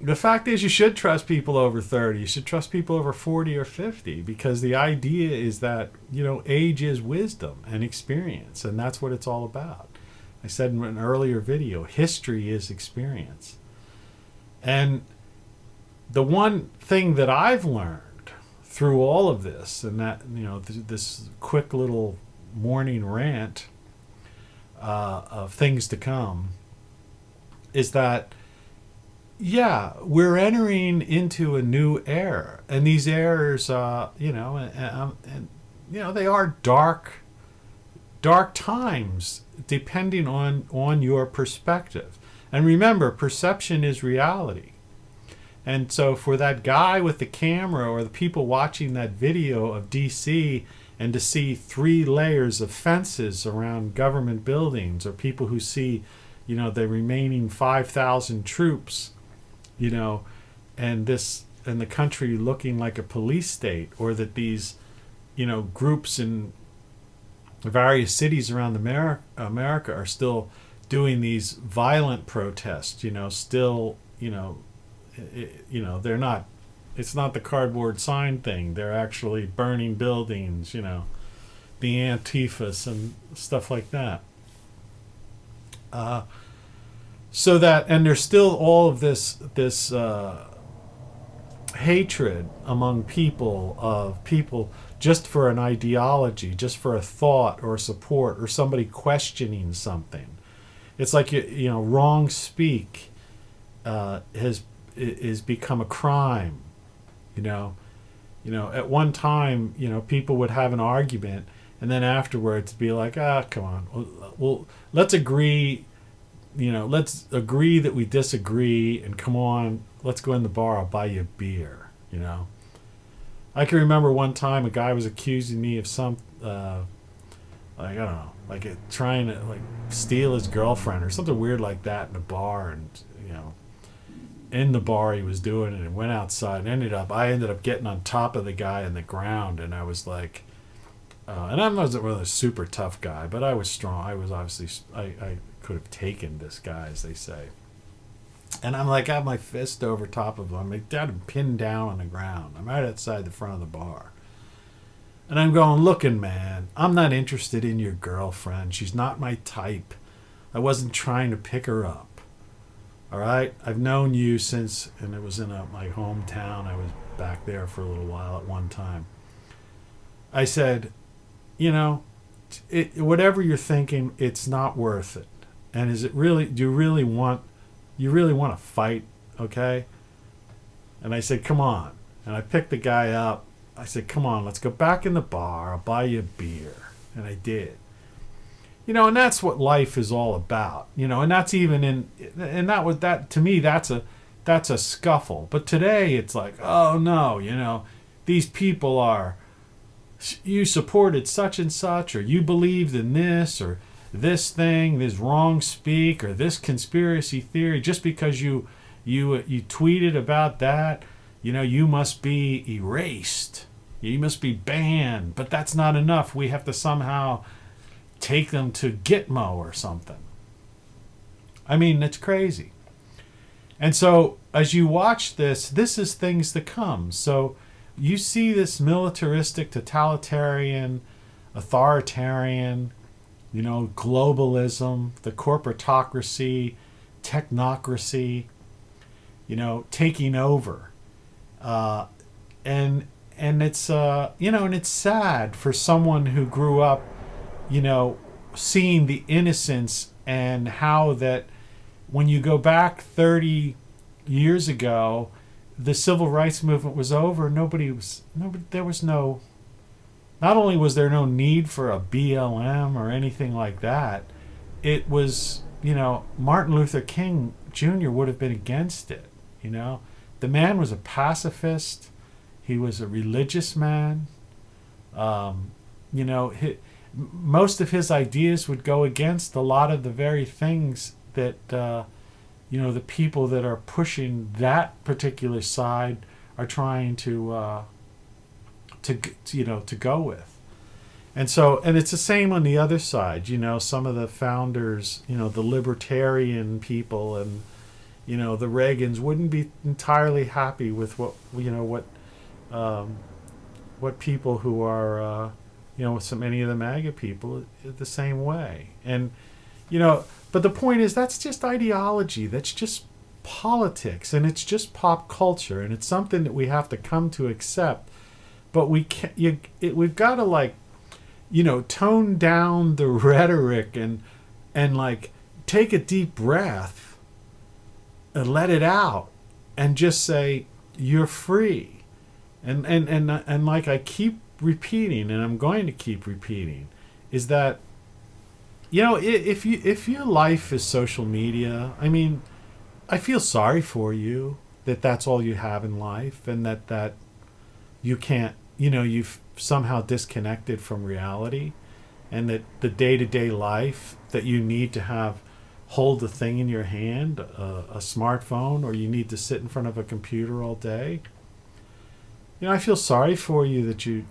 the fact is, you should trust people over 30. You should trust people over 40 or 50, because the idea is that, age is wisdom and experience, and that's what it's all about. I said in an earlier video, history is experience. And the one thing that I've learned through all of this, and that, this quick little morning rant of things to come, is that, yeah, we're entering into a new era, and these eras, they are dark times, depending on your perspective. And remember, perception is reality. And so for that guy with the camera, or the people watching that video of DC, and to see 3 layers of fences around government buildings, or people who see, the remaining 5,000 troops, and the country looking like a police state, or that these, groups in various cities around America are still doing these violent protests, still, they're not, it's not the cardboard sign thing. They're actually burning buildings, the Antifas and stuff like that. So that, and there's still all of this hatred among people, of people just for an ideology, just for a thought or support, or somebody questioning something. It's like, wrong speak is become a crime. At one time, people would have an argument, and then afterwards be like, come on, well, let's agree. Let's agree that we disagree, and come on, let's go in the bar, I'll buy you a beer, I can remember one time a guy was accusing me of some, I don't know, trying to, steal his girlfriend or something weird like that in a bar, and, in the bar he was doing it, and went outside, and I ended up getting on top of the guy on the ground, and I was like, and I wasn't really a super tough guy, but I was strong. I was obviously, I could have taken this guy, as they say. And I'm like, I have my fist over top of him. I'm like, Dad, pinned down on the ground. I'm right outside the front of the bar. And I'm going, looking, man, I'm not interested in your girlfriend. She's not my type. I wasn't trying to pick her up. All right? I've known you since, and it was in my hometown. I was back there for a little while at one time. I said, whatever you're thinking, it's not worth it. And is it really, do you really want to fight, okay? And I said, come on. And I picked the guy up. I said, come on, let's go back in the bar. I'll buy you a beer. And I did. And that's what life is all about. And that's even to me, that's a scuffle. But today it's like, oh no, these people are, you supported such and such, or you believed in this, or this thing, this wrong speak, or this conspiracy theory, just because you tweeted about that, you must be erased. You must be banned. But that's not enough. We have to somehow take them to Gitmo or something. I mean, it's crazy. And so as you watch this is things to come. So you see this militaristic, totalitarian, authoritarian, globalism, the corporatocracy, technocracy, taking over. And it's, and it's sad for someone who grew up, seeing the innocence, and how that when you go back 30 years ago, the civil rights movement was over. Not only was there no need for a BLM or anything like that, it was, Martin Luther King Jr. would have been against it. The man was a pacifist. He was a religious man. Most of his ideas would go against a lot of the very things that, the people that are pushing that particular side are trying to go with. And it's the same on the other side. Some of the founders, the libertarian people, and the Reagans wouldn't be entirely happy with what people who are, with so many of the MAGA people the same way. And, but the point is that's just ideology. That's just politics, and it's just pop culture, and it's something that we have to come to accept. But we've got to tone down the rhetoric and like take a deep breath and let it out and just say you're free. And like I keep repeating, and I'm going to keep repeating, is that if your life is social media, I mean, I feel sorry for you that that's all you have in life, and that you can't, you've somehow disconnected from reality, and that the day-to-day life that you need to hold a thing in your hand, a smartphone, or you need to sit in front of a computer all day. I feel sorry for you that you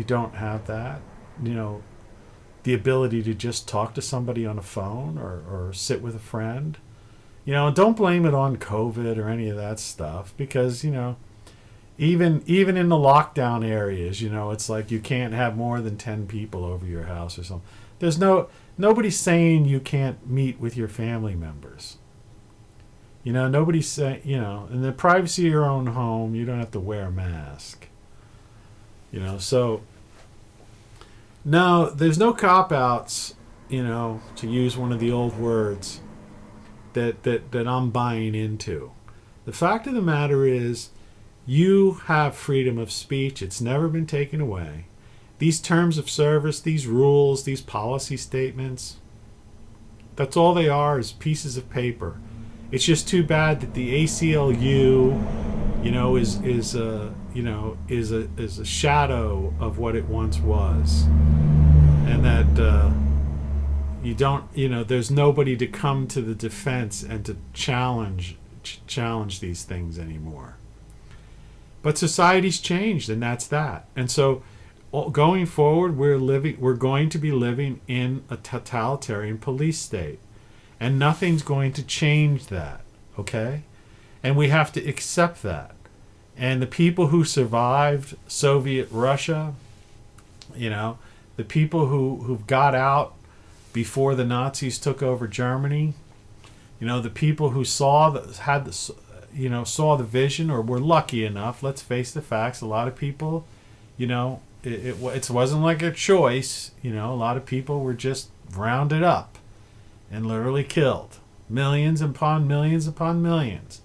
don't have that, the ability to just talk to somebody on a phone or sit with a friend. Don't blame it on COVID or any of that stuff, because, even in the lockdown areas, it's like you can't have more than 10 people over your house or something. There's nobody's saying you can't meet with your family members. Nobody's saying, in the privacy of your own home, you don't have to wear a mask. So, no, there's no cop-outs, to use one of the old words that I'm buying into. The fact of the matter is, you have freedom of speech. It's never been taken away. These terms of service, these rules, these policy statements, that's all they are, is pieces of paper. It's just too bad that the ACLU, is a shadow of what it once was, and that there's nobody to come to the defense and to challenge these things anymore. But society's changed, and that's that. And so, going forward, we're going to be living in a totalitarian police state. And nothing's going to change that, okay? And we have to accept that. And the people who survived Soviet Russia, the people who got out before the Nazis took over Germany, the people who saw the vision, or were lucky enough, let's face the facts, a lot of people, it wasn't like a choice, a lot of people were just rounded up and literally killed, millions upon millions upon millions.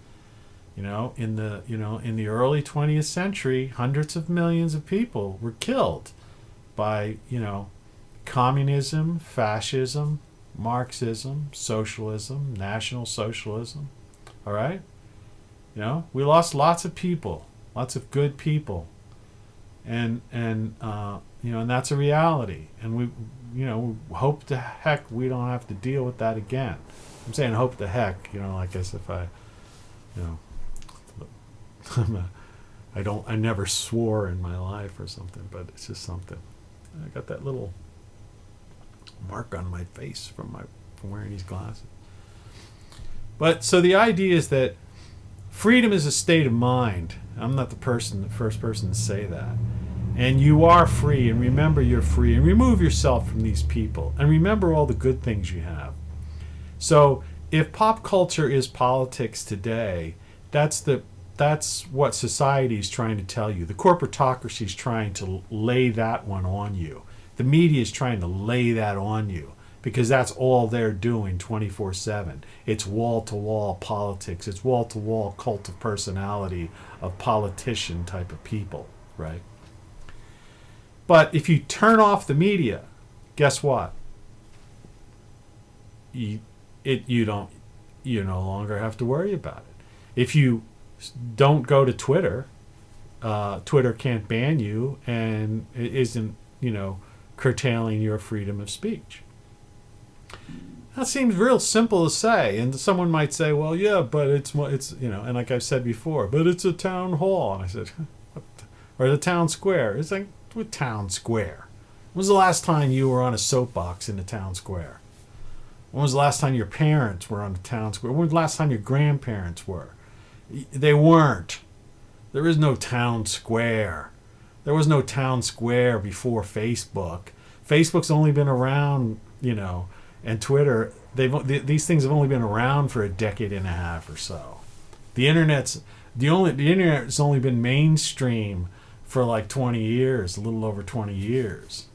In the early 20th century, hundreds of millions of people were killed by, communism, fascism, Marxism, socialism, National Socialism. All right? We lost lots of people, lots of good people. And that's a reality. And we hope to heck we don't have to deal with that again. I'm saying hope to heck, like as if I never swore in my life or something, but it's just something. I got that little mark on my face from wearing these glasses. But so the idea is that freedom is a state of mind. I'm not the first person to say that. And you are free, and remember you're free, and remove yourself from these people, and remember all the good things you have. So if pop culture is politics today, that's what society is trying to tell you. The corporatocracy is trying to lay that one on you. The media is trying to lay that on you, because that's all they're doing 24/7. It's wall-to-wall politics. It's wall-to-wall cult of personality of politician type of people, right? But if you turn off the media, guess what? You no longer have to worry about it. If you don't go to Twitter, Twitter can't ban you, and it isn't, curtailing your freedom of speech. That seems real simple to say, and someone might say, well, yeah, but it's and like I've said before, but it's a town hall. And I said, or the town square. It's like, what town square? When was the last time you were on a soapbox in the town square? When was the last time your parents were on the town square? When was the last time your grandparents were? They weren't. There is no town square. There was no town square before Facebook. Facebook's only been around, and Twitter. These things have only been around for a decade and a half or so. The internet's only been mainstream for like 20 years, a little over 20 years.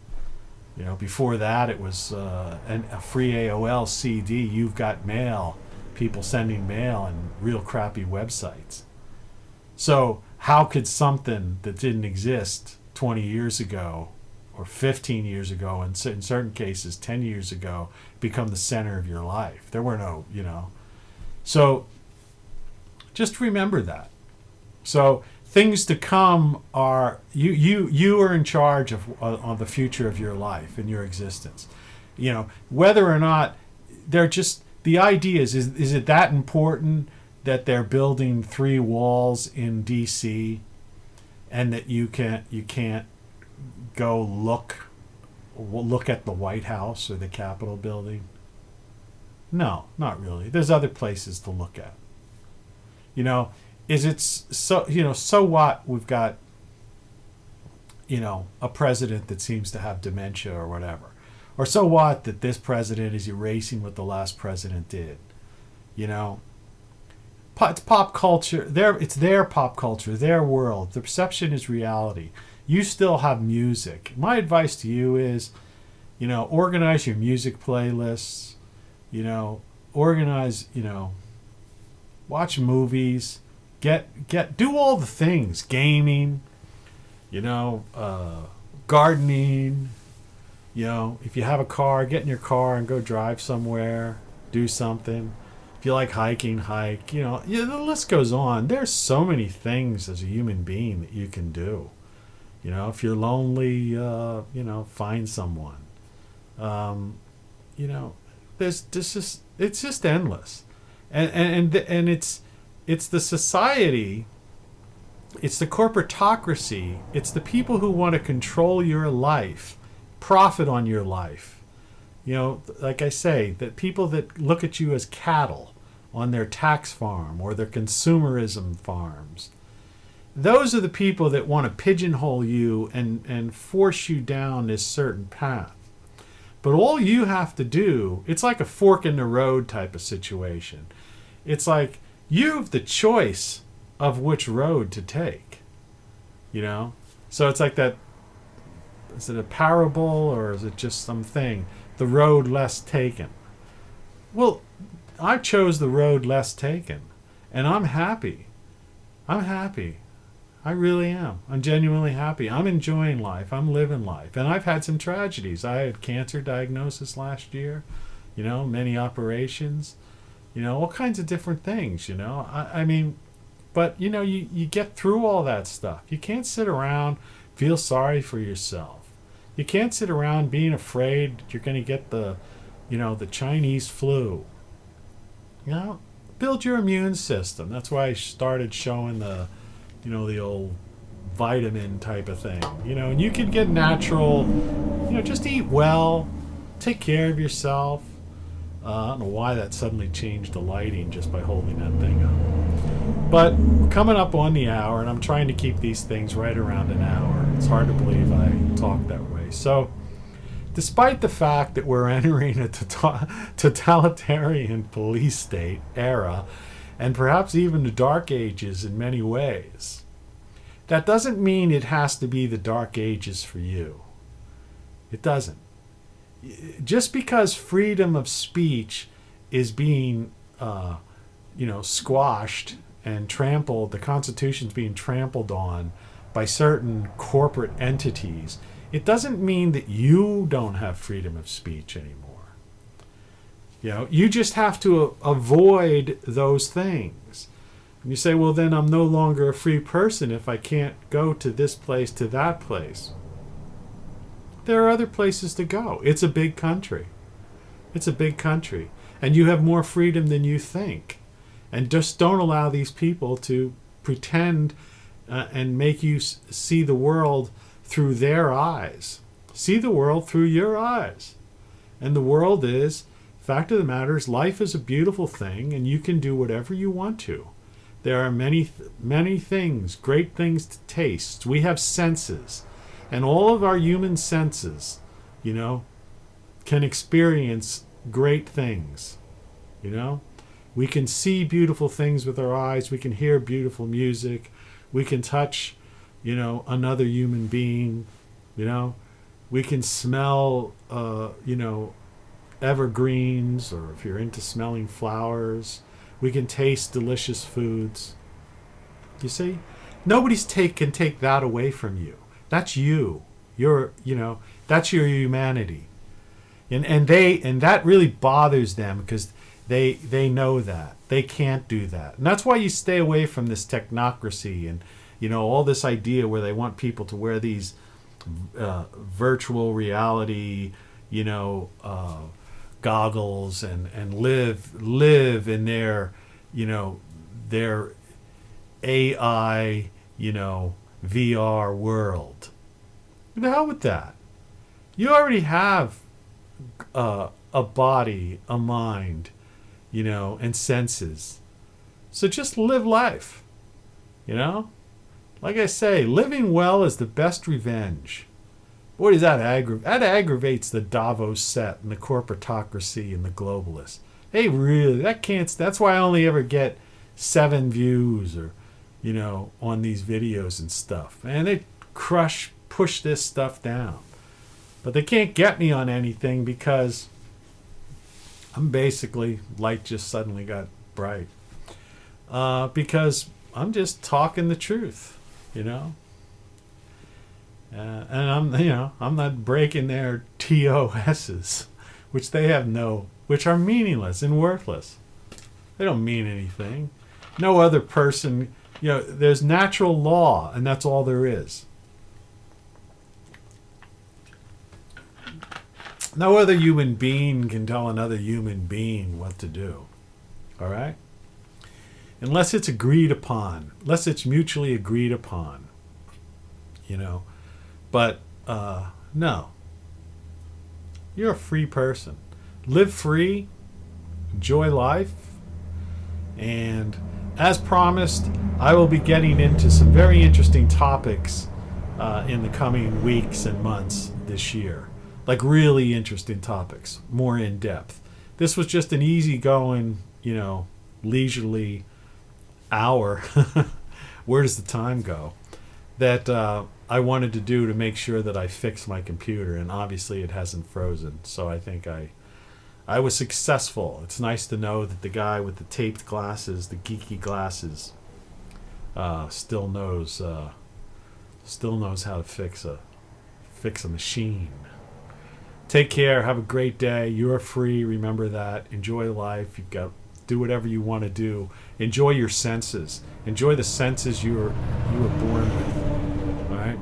Before that it was a free AOL CD. You've got mail, people sending mail, and real crappy websites. So how could something that didn't exist 20 years ago or 15 years ago, and in certain cases 10 years ago, become the center of your life? There were no, So just remember that. So things to come are, you are in charge of the future of your life and your existence. Whether or not they're just, the idea is it that important that they're building 3 walls in DC and that you can't go look at the White House or the Capitol building? No, not really. There's other places to look at. Is it so what we've got, a president that seems to have dementia or whatever, or so what that this president is erasing what the last president did. It's pop culture. It's their pop culture, their world. The perception is reality. You still have music. My advice to you is, organize your music playlists. Organize. Watch movies. Do all the things. Gaming. Gardening. If you have a car, get in your car and go drive somewhere. Do something. If you like hiking, hike. The list goes on. There's so many things as a human being that you can do. If you're lonely, find someone. It's just endless, and it's the society, it's the corporatocracy, it's the people who want to control your life, profit on your life. Like I say, that people that look at you as cattle on their tax farm or their consumerism farms. Those are the people that want to pigeonhole you and force you down this certain path. But all you have to do, it's like a fork in the road type of situation. It's like you have the choice of which road to take. So it's like that. Is it a parable or is it just something? The road less taken. Well, I chose the road less taken, and I'm happy. I really am. I'm genuinely happy. I'm enjoying life. I'm living life. And I've had some tragedies. I had cancer diagnosis last year, many operations, all kinds of different things, but you get through all that stuff. You can't sit around, feel sorry for yourself. You can't sit around being afraid you're going to get the Chinese flu. Build your immune system. That's why I started showing the old vitamin type of thing. And you can get natural, just eat well, take care of yourself. I don't know why that suddenly changed the lighting just by holding that thing up. But we're coming up on the hour, and I'm trying to keep these things right around an hour. It's hard to believe I talk that way. So, despite the fact that we're entering a totalitarian police state era, and perhaps even the Dark Ages in many ways, that doesn't mean it has to be the Dark Ages for you. It doesn't. Just because freedom of speech is being, squashed and trampled, the Constitution's being trampled on by certain corporate entities, it doesn't mean that you don't have freedom of speech anymore. You just have to avoid those things. And you say, well, then I'm no longer a free person if I can't go to this place, to that place. There are other places to go. It's a big country. It's a big country. And you have more freedom than you think. And just don't allow these people to pretend and make you see the world through their eyes. See the world through your eyes. And the world is Fact of the matter is, life is a beautiful thing, and you can do whatever you want to. There are many things, great things to taste. We have senses, and all of our human senses, can experience great things. We can see beautiful things with our eyes. We can hear beautiful music. We can touch, another human being. We can smell, evergreens, or if you're into smelling flowers, we can taste delicious foods. You see, nobody's can take that away from you. That's you. That's your humanity, and that really bothers them because they know that they can't do that, and that's why you stay away from this technocracy and all this idea where they want people to wear these virtual reality, goggles and live in their their AI VR world. The hell with that. You already have a body, a mind, and senses. So just live life. Like I say, living well is the best revenge. Boy, does that aggravates the Davos set and the corporatocracy and the globalists. They really, that's why I only ever get 7 views or, on these videos and stuff. And they push this stuff down. But they can't get me on anything because I'm basically, light just suddenly got bright. Because I'm just talking the truth, and I'm not breaking their TOSs, which they have which are meaningless and worthless. They don't mean anything. No other person, there's natural law, and that's all there is. No other human being can tell another human being what to do. All right? Unless it's agreed upon, unless it's mutually agreed upon, But, no. You're a free person. Live free, enjoy life, and as promised, I will be getting into some very interesting topics in the coming weeks and months this year. Like really interesting topics, more in depth. This was just an easygoing, leisurely hour. Where does the time go? That I wanted to do to make sure that I fixed my computer, and obviously it hasn't frozen. So I think I was successful. It's nice to know that the guy with the taped glasses, the geeky glasses, still knows how to fix a machine. Take care. Have a great day. You're free. Remember that. Enjoy life. You've got do whatever you want to do. Enjoy your senses. Enjoy the senses you were born with. All right.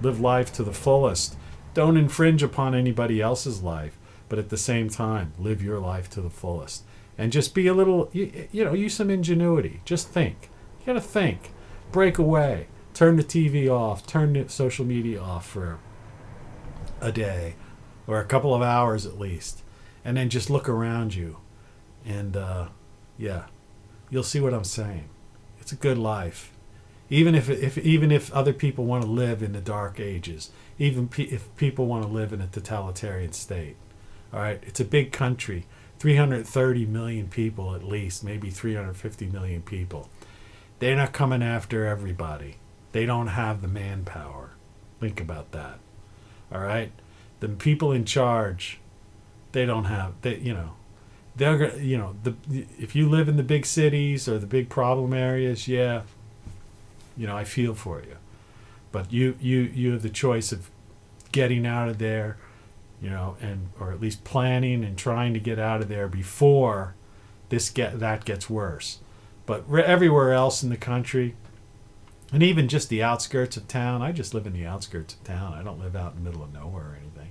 Live life to the fullest. Don't infringe upon anybody else's life, but at the same time, live your life to the fullest. And just be a little, use some ingenuity. Just think. You gotta think. Break away. Turn the TV off. Turn the social media off for a day or a couple of hours at least, and then just look around you, and you'll see what I'm saying. It's a good life, even if other people want to live in the dark ages, even if people want to live in a totalitarian state. All right, it's a big country, 330 million people at least, maybe 350 million people. They're not coming after everybody. They don't have the manpower. Think about that. All right, the people in charge, they don't have. They're if you live in the big cities or the big problem areas, I feel for you, but you have the choice of getting out of there, or at least planning and trying to get out of there before that gets worse. But everywhere else in the country, and even just the outskirts of town. I just live in the outskirts of town. I don't live out in the middle of nowhere or anything.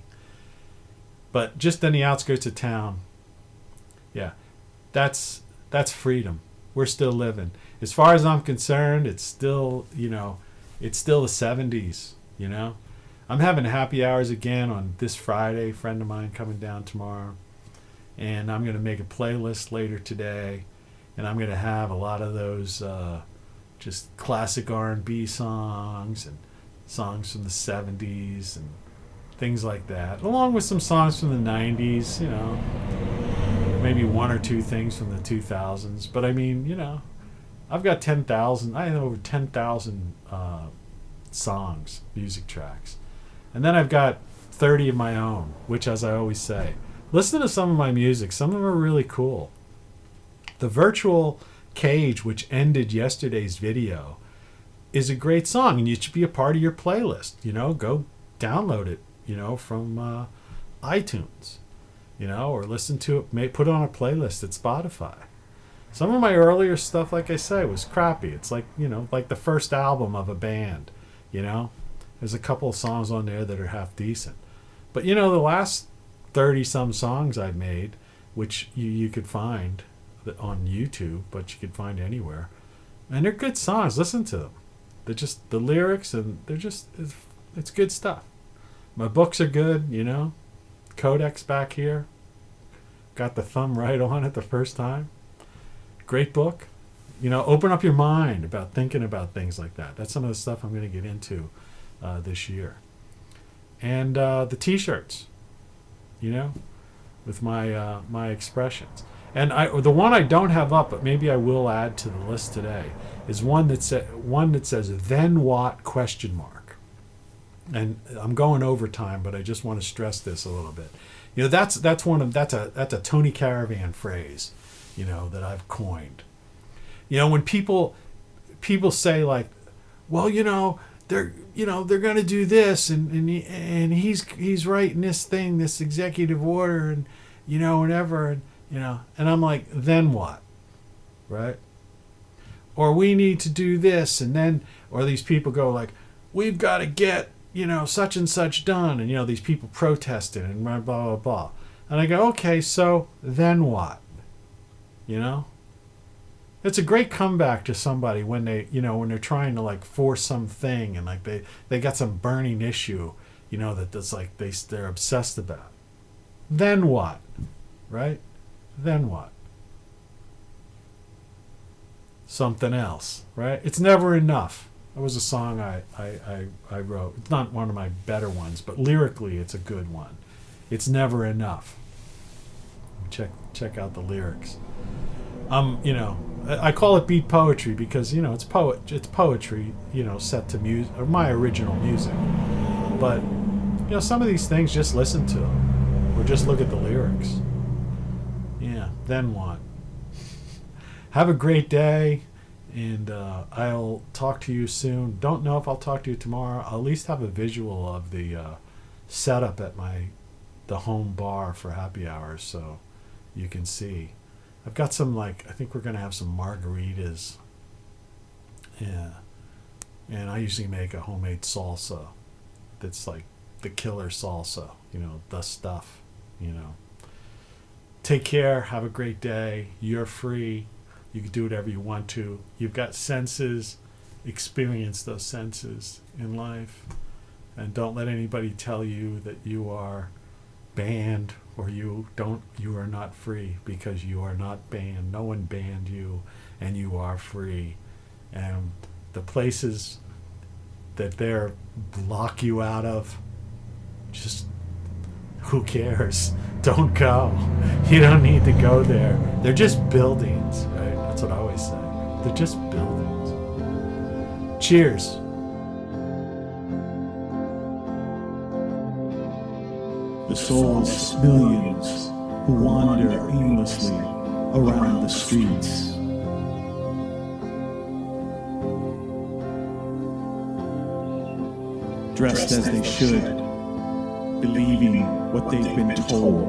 But just in the outskirts of town, that's freedom. We're still living. As far as I'm concerned, it's still the 70s, I'm having happy hours again on this Friday. A friend of mine coming down tomorrow. and I'm going to make a playlist later today, and I'm going to have a lot of those just classic R&B songs and songs from the 70s and things like that, along with some songs from the 90s, you know, maybe one or two things from the 2000s. But I mean, you know, I've got 10,000, I have over 10,000 songs, music tracks. And then I've got 30 of my own, which, as I always say, listen to some of my music. Some of them are really cool. The Virtual Cage, which ended yesterday's video, is a great song, and it should be a part of your playlist. You know, go download it, you know, from iTunes, you know, or listen to it, put it on a playlist at Spotify. Some of my earlier stuff, like I say, was crappy. It's like, you know, like the first album of a band, you know. There's a couple of songs on there that are half decent. But, you know, the last 30-some songs I've made, which you could find on YouTube, but you could find anywhere, and they're good songs. Listen to them. They're just the lyrics, and they're just, it's good stuff. My books are good, you know. Codex back here. Got the thumb right on it the first time. Great book. You know, open up your mind about thinking about things like that. That's some of the stuff I'm going to get into this year. And the T-shirts, you know, with my my expressions. And the one I don't have up, but maybe I will add to the list today, is one that says "Then what?" ? And I'm going over time, but I just want to stress this a little bit. You know, that's a Tony Caravan phrase, you know, that I've coined. You know, when people say like, well, you know, they're going to do this, and he's writing this thing, this executive order, and you know, whatever, and you know, and I'm like, then what, right? Or we need to do this, and then, or these people go like, we've got to get, you know, such and such done, and you know, these people protesting and blah blah blah, and I go, okay, so then what? You know, it's a great comeback to somebody when they, you know, when they're trying to like force something, and like they got some burning issue, you know, that's like they're obsessed about. Then what, right? Then what? Something else, right? It's never enough. That was a song I wrote. It's not one of my better ones, but lyrically it's a good one. It's never enough. Check out the lyrics. You know, I call it beat poetry because, you know, it's poetry, you know, set to music, or my original music. But, you know, some of these things, just listen to them, or just look at the lyrics. Yeah, then what? Have a great day, and I'll talk to you soon. Don't know if I'll talk to you tomorrow. I'll at least have a visual of the setup at the home bar for happy hours, so you can see. I've got some, like, I think we're going to have some margaritas. Yeah. And I usually make a homemade salsa that's like the killer salsa, you know, the stuff, you know. Take care. Have a great day. You're free. You can do whatever you want to. You've got senses. Experience those senses in life. And don't let anybody tell you that you are banned or you are not free, because you are not banned. No one banned you, and you are free. And the places that they're block you out of, just who cares? Don't go. You don't need to go there. They're just buildings, right? That's what I always say. They're just buildings. Cheers. The soulless millions who wander aimlessly around the streets. Dressed as they should, believing what they've been told,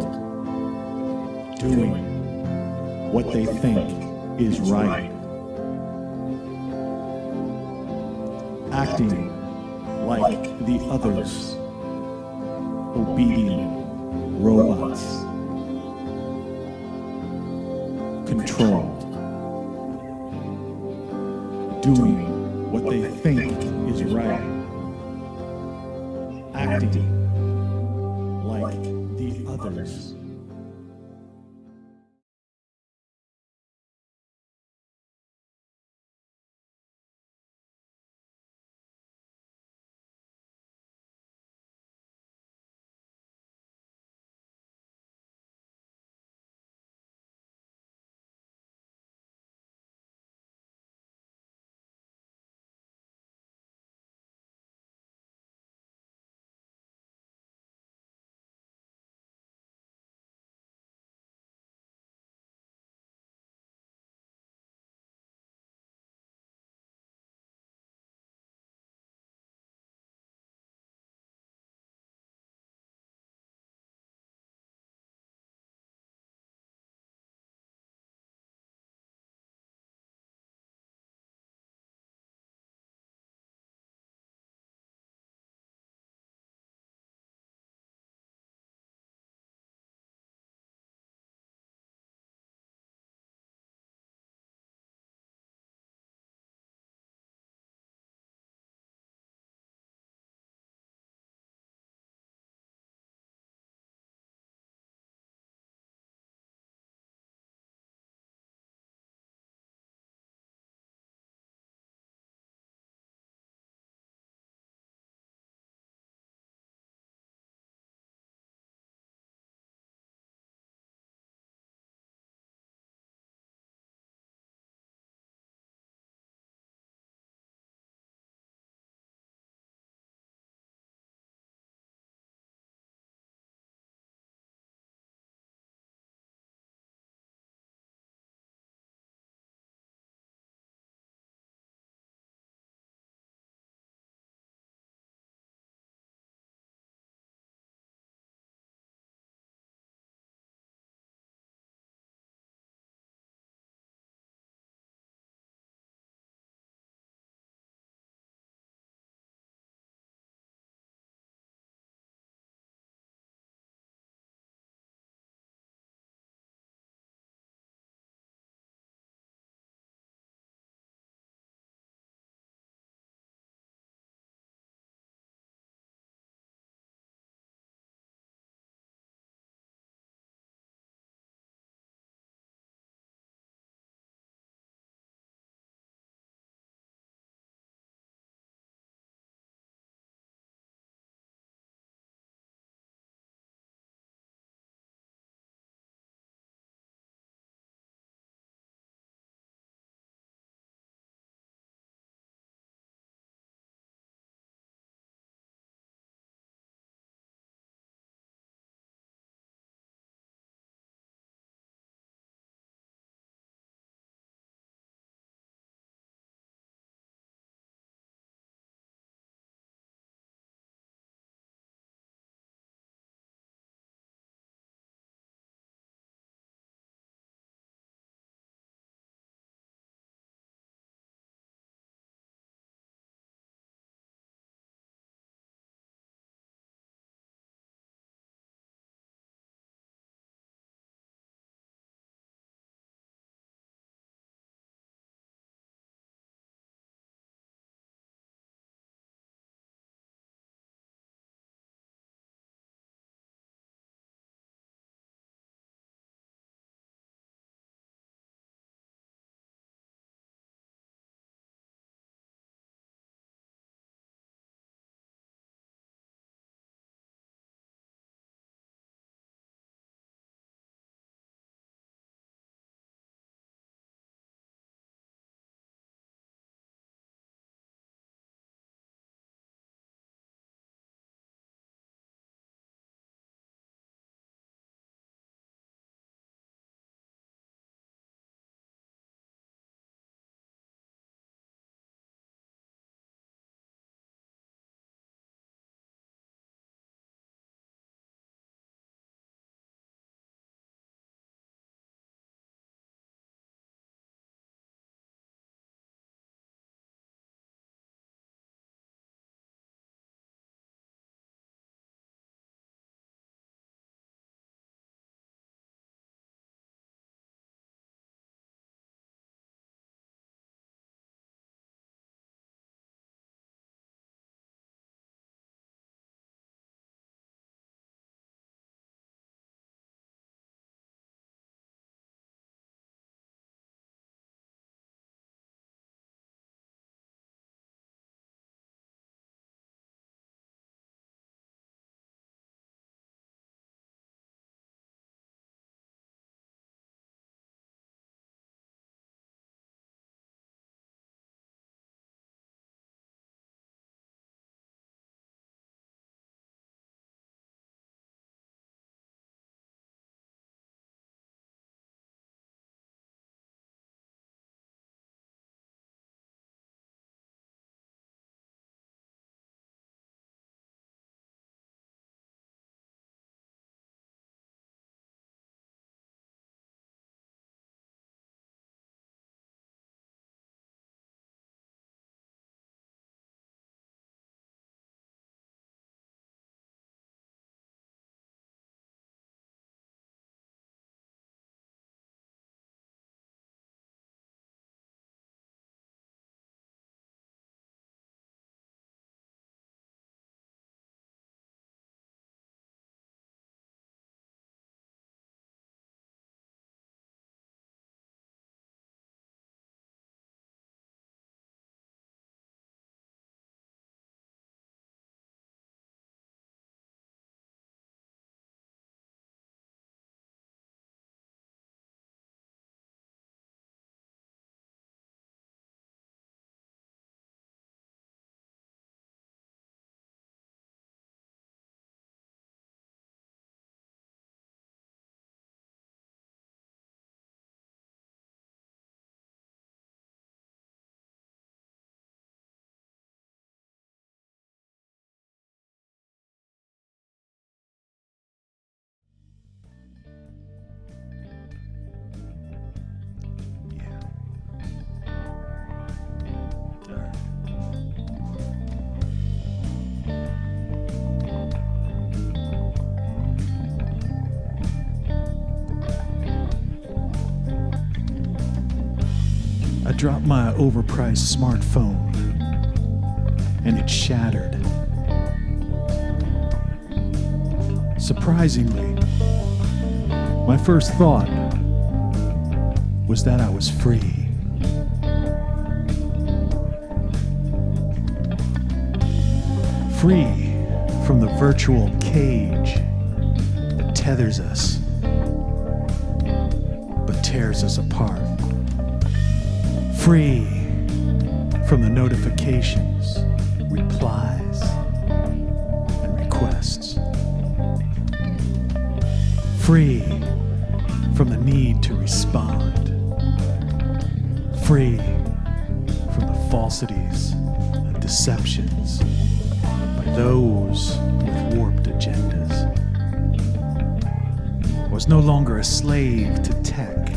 doing what they think is right, acting like the others, obedient robots, controlled, doing what they think is right, acting like the others. dropped my overpriced smartphone, and it shattered. Surprisingly, my first thought was that I was free. Free from the virtual cage that tethers us but tears us apart. Free from the notifications, replies, and requests. Free from the need to respond. Free from the falsities and deceptions by those with warped agendas. I was no longer a slave to tech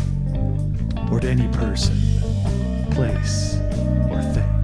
or to any person, place, or thing.